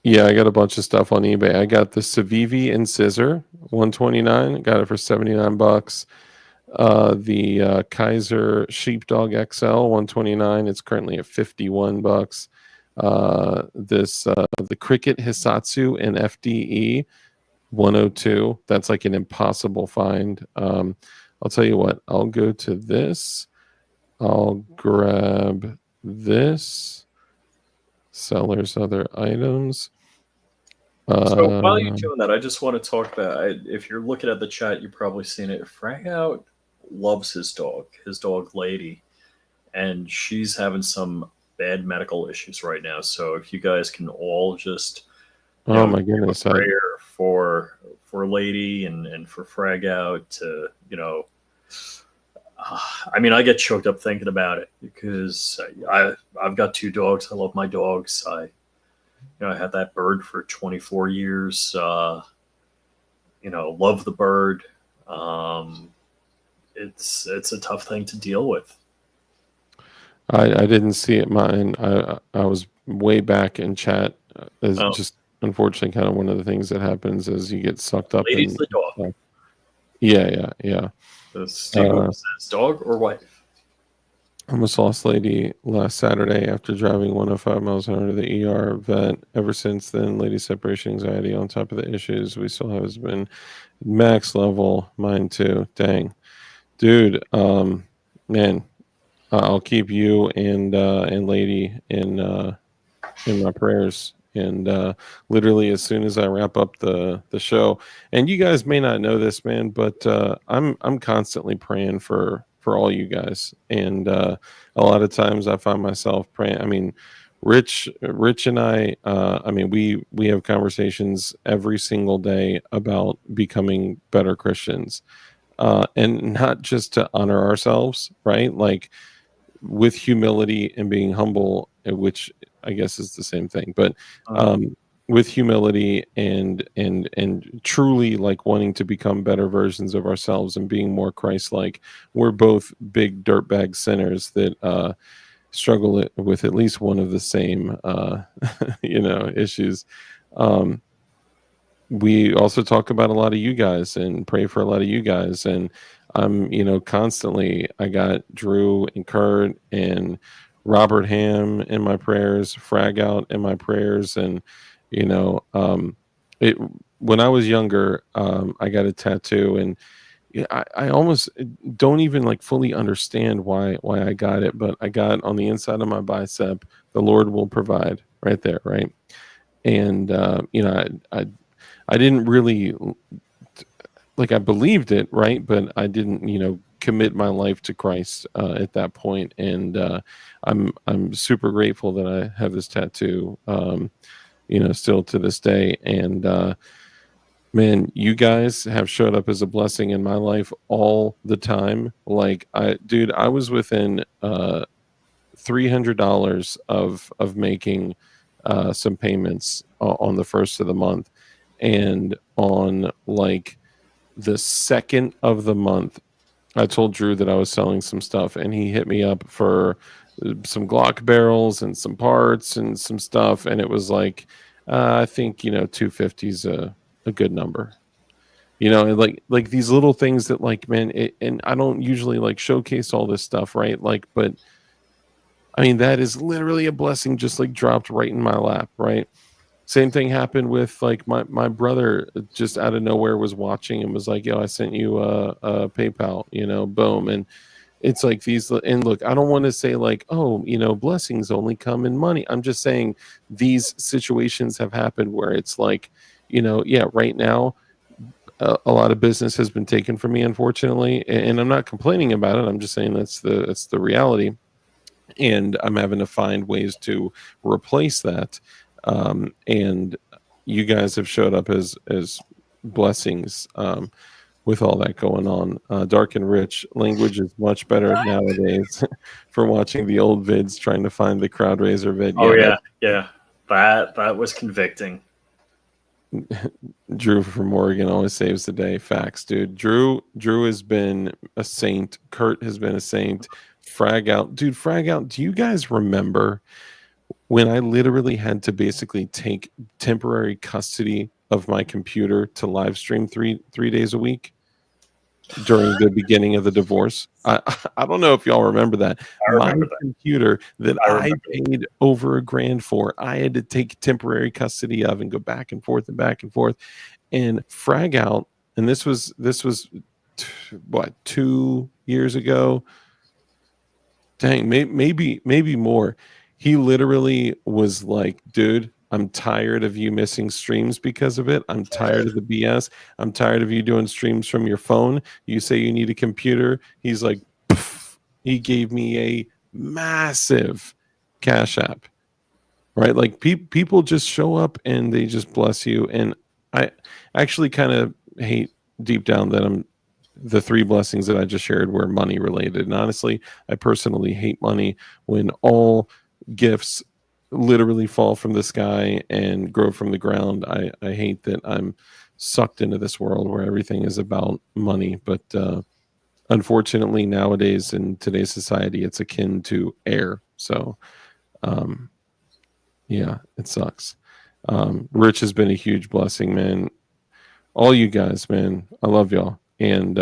Yeah, I got a bunch of stuff on eBay. I got the Civivi and Scissor 129. Got it for $79. The Kaiser Sheepdog XL 129. It's currently at $51. The Cricket Hisatsu and FDE 102. That's like an impossible find. I'll tell you what. I'll go to this. I'll grab this. Sellers other items. So while you're doing that, I just want to talk about, if you're looking at the chat, you've probably seen it. Frag Out loves his dog Lady, and she's having some bad medical issues right now. So if you guys can all just Oh my goodness! prayer for Lady and for Frag Out to, I mean, I get choked up thinking about it because I've got two dogs. I love my dogs. I had that bird for 24 years. Love the bird. It's a tough thing to deal with. I didn't see it. Mine. I was way back in chat. It's just unfortunately kind of one of the things that happens as you get sucked up. Lady's the dog. Yeah. Steve says dog or wife? I almost lost Lady last Saturday after driving 105 miles an hour to the ER vet. Ever since then, Lady's separation anxiety on top of the issues we still have has been max level. Mine too. Dang, dude. Man, I'll keep you and Lady in my prayers. And literally, as soon as I wrap up the show, and you guys may not know this, man, but I'm constantly praying for all you guys. And a lot of times, I find myself praying. I mean, Rich and I mean, we have conversations every single day about becoming better Christians, and not just to honor ourselves, right? Like with humility and being humble, which I guess is the same thing, but with humility and truly like wanting to become better versions of ourselves and being more Christ-like. We're both big dirtbag sinners that struggle with at least one of the same issues. We also talk about a lot of you guys and pray for a lot of you guys, and I'm constantly, I got Drew and Kurt and Robert Ham in my prayers, Frag Out in my prayers. And it when I was younger, I got a tattoo, and I almost don't even like fully understand why I got it, but I got on the inside of my bicep, the Lord will provide, right there, right? And I didn't really, like, I believed it, right? But I didn't, commit my life to Christ at that point. And I'm super grateful that I have this tattoo, still to this day. And Man, you guys have showed up as a blessing in my life all the time. Like, I was within $300 of making some payments on the first of the month, and on like the second of the month, I told Drew that I was selling some stuff, and he hit me up for some Glock barrels and some parts and some stuff, and it was like, I think 250 is a good number. And like these little things that, like, man, and I don't usually like showcase all this stuff, right? Like, but I mean, that is literally a blessing, just like dropped right in my lap, right? Same thing happened with like my brother, just out of nowhere was watching and was like, "Yo, I sent you a PayPal," boom. And it's like these, and look, I don't want to say like, oh, blessings only come in money. I'm just saying these situations have happened where it's like, yeah, right now a lot of business has been taken from me, unfortunately, and I'm not complaining about it. I'm just saying that's the reality, and I'm having to find ways to replace that. And you guys have showed up as blessings, with all that going on. Dark and Rich, language is much better nowadays for watching the old vids, trying to find the crowd raiser vid. Oh yeah. That was convicting. Drew from Oregon always saves the day. Facts, dude. Drew has been a saint. Kurt has been a saint. Frag out, dude. Frag out. Do you guys remember when I literally had to basically take temporary custody of my computer to live stream three days a week during the beginning of the divorce? I don't know if y'all remember that. My computer that I paid over $1,000 for, I had to take temporary custody of and go back and forth and back and forth. And frag out, and this was what, 2 years ago? Dang, maybe more. He literally was like, dude, I'm tired of you missing streams because of it. I'm tired of the BS. I'm tired of you doing streams from your phone. You say you need a computer. He's like, poof. He gave me a massive Cash App, right? Like people just show up and they just bless you. And I actually kind of hate deep down that the 3 blessings that I just shared were money related. And honestly, I personally hate money when all gifts literally fall from the sky and grow from the ground. I hate that I'm sucked into this world where everything is about money. But unfortunately, nowadays in today's society, it's akin to air. So yeah, it sucks. Rich has been a huge blessing, man. All you guys, man, I love y'all. And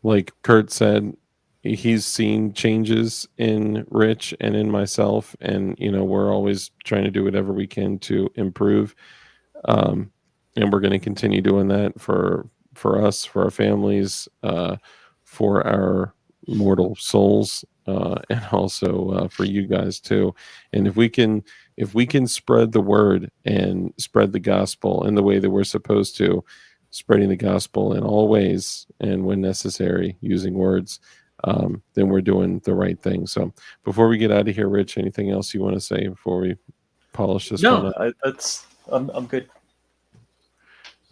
like Kurt said, he's seen changes in Rich and in myself, and we're always trying to do whatever we can to improve, and we're going to continue doing that for us, for our families, for our mortal souls, and also for you guys too. And if we can spread the word and spread the gospel in the way that we're supposed to, spreading the gospel in all ways and when necessary using words, then we're doing the right thing. So before we get out of here, Rich, anything else you want to say before we polish this one up? I'm good.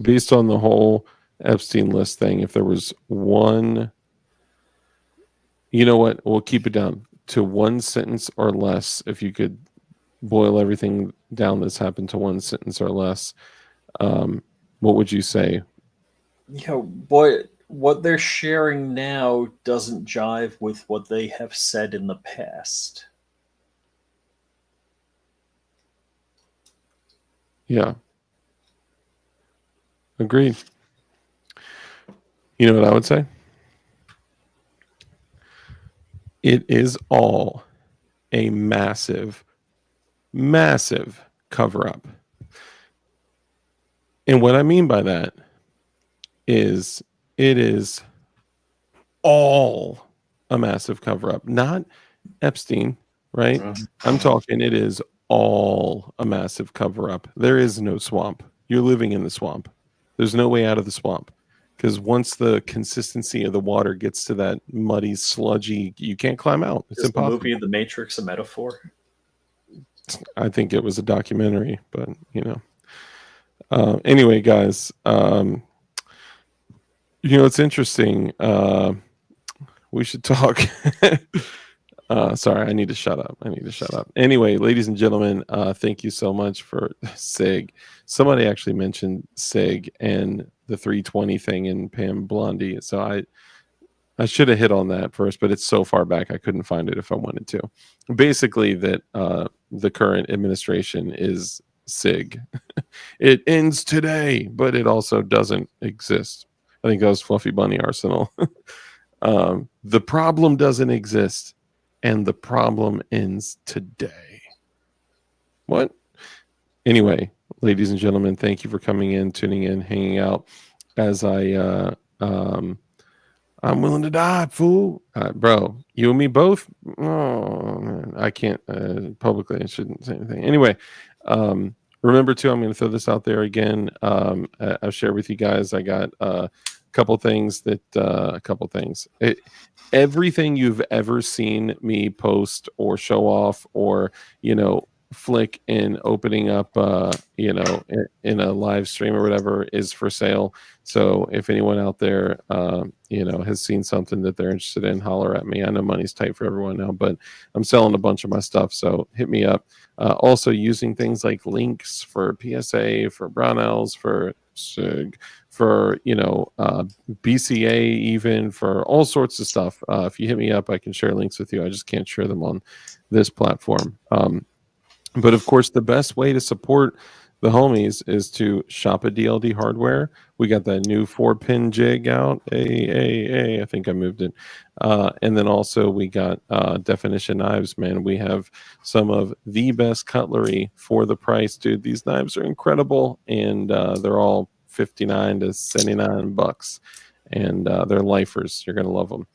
Based on the whole Epstein list thing, if there was one, you know what, we'll keep it down to one sentence or less. If you could boil everything down that's happened to one sentence or less, what would you say? What they're sharing now doesn't jive with what they have said in the past. Yeah. Agreed. You know what I would say? It is all a massive, massive cover-up. And what I mean by that is it is all a massive cover-up. Not Epstein, right? I'm talking it is all a massive cover-up. There is no swamp. You're living in the swamp. There's no way out of the swamp. Because once the consistency of the water gets to that muddy, sludgy, you can't climb out. It's impossible. The movie The Matrix a metaphor? I think it was a documentary, but Anyway, guys, it's interesting. We should talk. Sorry, I need to shut up. Anyway, ladies and gentlemen, thank you so much for SIG. Somebody actually mentioned SIG and the 320 thing in Pam Blondie. So I should have hit on that first, but it's so far back I couldn't find it if I wanted to. Basically, that the current administration is SIG. It ends today, but it also doesn't exist. I think that was Fluffy Bunny Arsenal. The problem doesn't exist, and the problem ends today. What? Anyway, ladies and gentlemen, thank you for coming in, tuning in, hanging out. As I'm willing to die, fool. Bro, you and me both? Oh, man. I can't publicly. I shouldn't say anything. Anyway, remember, too, I'm going to throw this out there again. I'll share with you guys. I got a couple things. Everything you've ever seen me post or show off or, flick in opening up, in a live stream or whatever is for sale. So if anyone out there, has seen something that they're interested in, holler at me. I know money's tight for everyone now, but I'm selling a bunch of my stuff. So hit me up. Also using things like links for PSA, for Brownells, for SIG, for, BCA, even for all sorts of stuff. If you hit me up, I can share links with you. I just can't share them on this platform. But of course, the best way to support the homies is to shop at DLD Hardware. We got that new 4-pin jig out. I think I moved it. And then also we got Definition Knives, man. We have some of the best cutlery for the price, dude. These knives are incredible, and they're all $59 to $79, and they're lifers. You're gonna love them.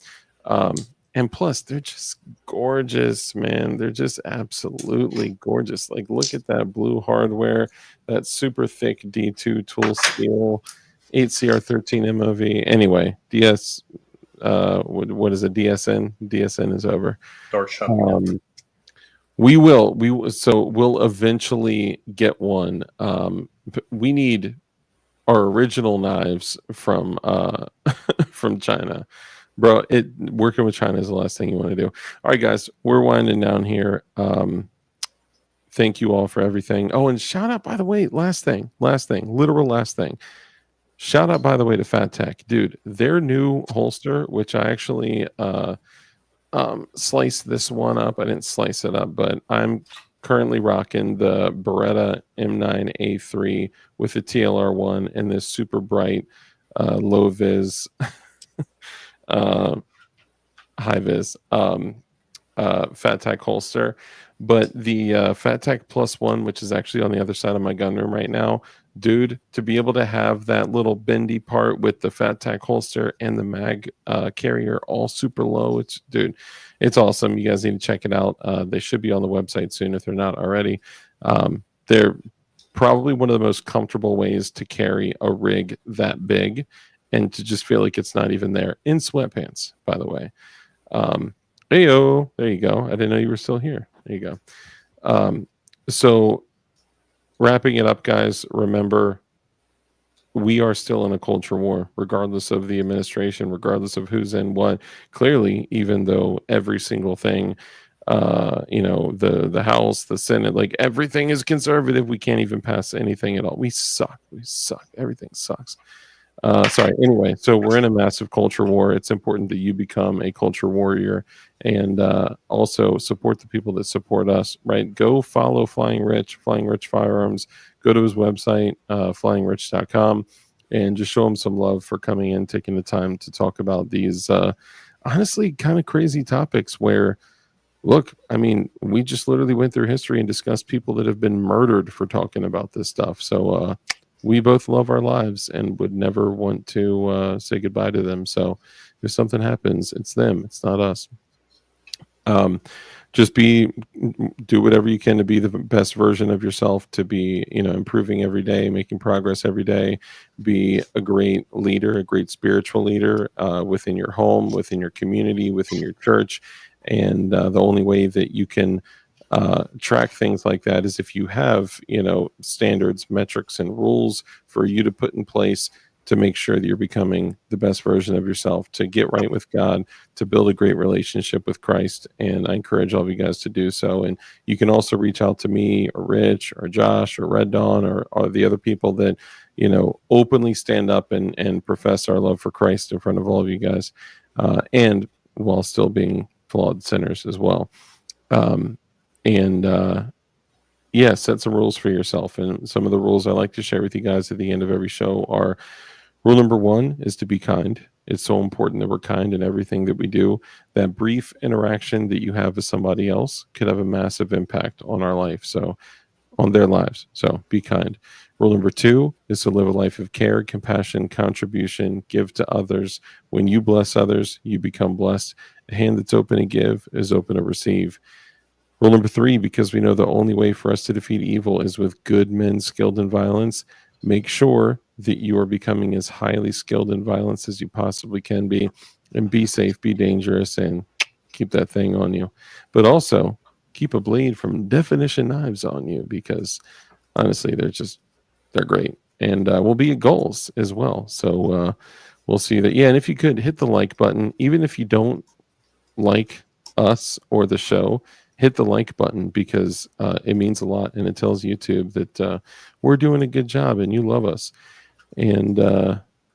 And plus, they're just gorgeous, man. They're just absolutely gorgeous. Like, look at that blue hardware, that super thick D2 tool steel, 8CR13 MOV. Anyway, DS, what is it? DSN? DSN is over. Dark shop. We'll eventually get one. We need our original knives from from China. Bro, working with China is the last thing you want to do. All right, guys, we're winding down here. Thank you all for everything. Oh, and shout out, by the way, last thing, literal last thing. Shout out, by the way, to Fat Tech. Dude, their new holster, which I actually sliced this one up. I didn't slice it up, but I'm currently rocking the Beretta M9A3 with the TLR1 and this super bright low vis high vis Fat Tech holster. But the Fat Tech Plus One, which is actually on the other side of my gun room right now, dude, to be able to have that little bendy part with the Fat Tech holster and the mag carrier all super low, it's awesome. You guys need to check it out. They should be on the website soon if they're not already. They're probably one of the most comfortable ways to carry a rig that big and to just feel like it's not even there, in sweatpants, by the way. Heyo, there you go. I didn't know you were still here. There you go. So wrapping it up, guys, remember, we are still in a culture war, regardless of the administration, regardless of who's in what. Clearly, even though every single thing, the House, the Senate, like everything is conservative, we can't even pass anything at all. We suck. Everything sucks. Anyway, so we're in a massive culture war. It's important that you become a culture warrior and also support the people that support us, right? Go follow Flying Rich Firearms. Go to his website, flyingrich.com, and just show him some love for coming in, taking the time to talk about these honestly kind of crazy topics where, look, I mean, we just literally went through history and discussed people that have been murdered for talking about this stuff. So, we both love our lives and would never want to say goodbye to them. So if something happens, it's them, it's not us. Just do whatever you can to be the best version of yourself, to be, improving every day, making progress every day, be a great leader, a great spiritual leader within your home, within your community, within your church. And the only way that you can track things like that is if you have, standards, metrics, and rules for you to put in place to make sure that you're becoming the best version of yourself, to get right with God, to build a great relationship with Christ. And I encourage all of you guys to do so. And you can also reach out to me or Rich or Josh or Red Dawn or the other people that, openly stand up and profess our love for Christ in front of all of you guys, and while still being flawed sinners as well. Yeah, set some rules for yourself. And some of the rules I like to share with you guys at the end of every show are: rule number 1 is to be kind. It's so important that we're kind in everything that we do. That brief interaction that you have with somebody else could have a massive impact on our life, on their lives. So be kind. Rule number 2 is to live a life of care, compassion, contribution, give to others. When you bless others, you become blessed. A hand that's open to give is open to receive. Rule number 3, because we know the only way for us to defeat evil is with good men skilled in violence, make sure that you are becoming as highly skilled in violence as you possibly can be, and be safe, be dangerous, and keep that thing on you. But also keep a blade from Definition Knives on you, because honestly, they're great. And we'll be at goals as well. So we'll see that. Yeah, and if you could hit the like button, even if you don't like us or the show, hit the like button, because it means a lot, and it tells YouTube that we're doing a good job and you love us. And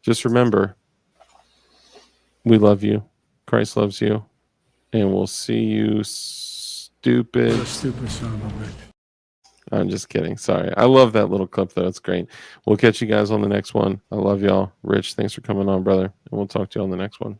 just remember, we love you. Christ loves you. And we'll see you, stupid. Stupid son of a bitch. I'm just kidding. Sorry. I love that little clip, though. It's great. We'll catch you guys on the next one. I love y'all. Rich, thanks for coming on, brother. And we'll talk to you on the next one.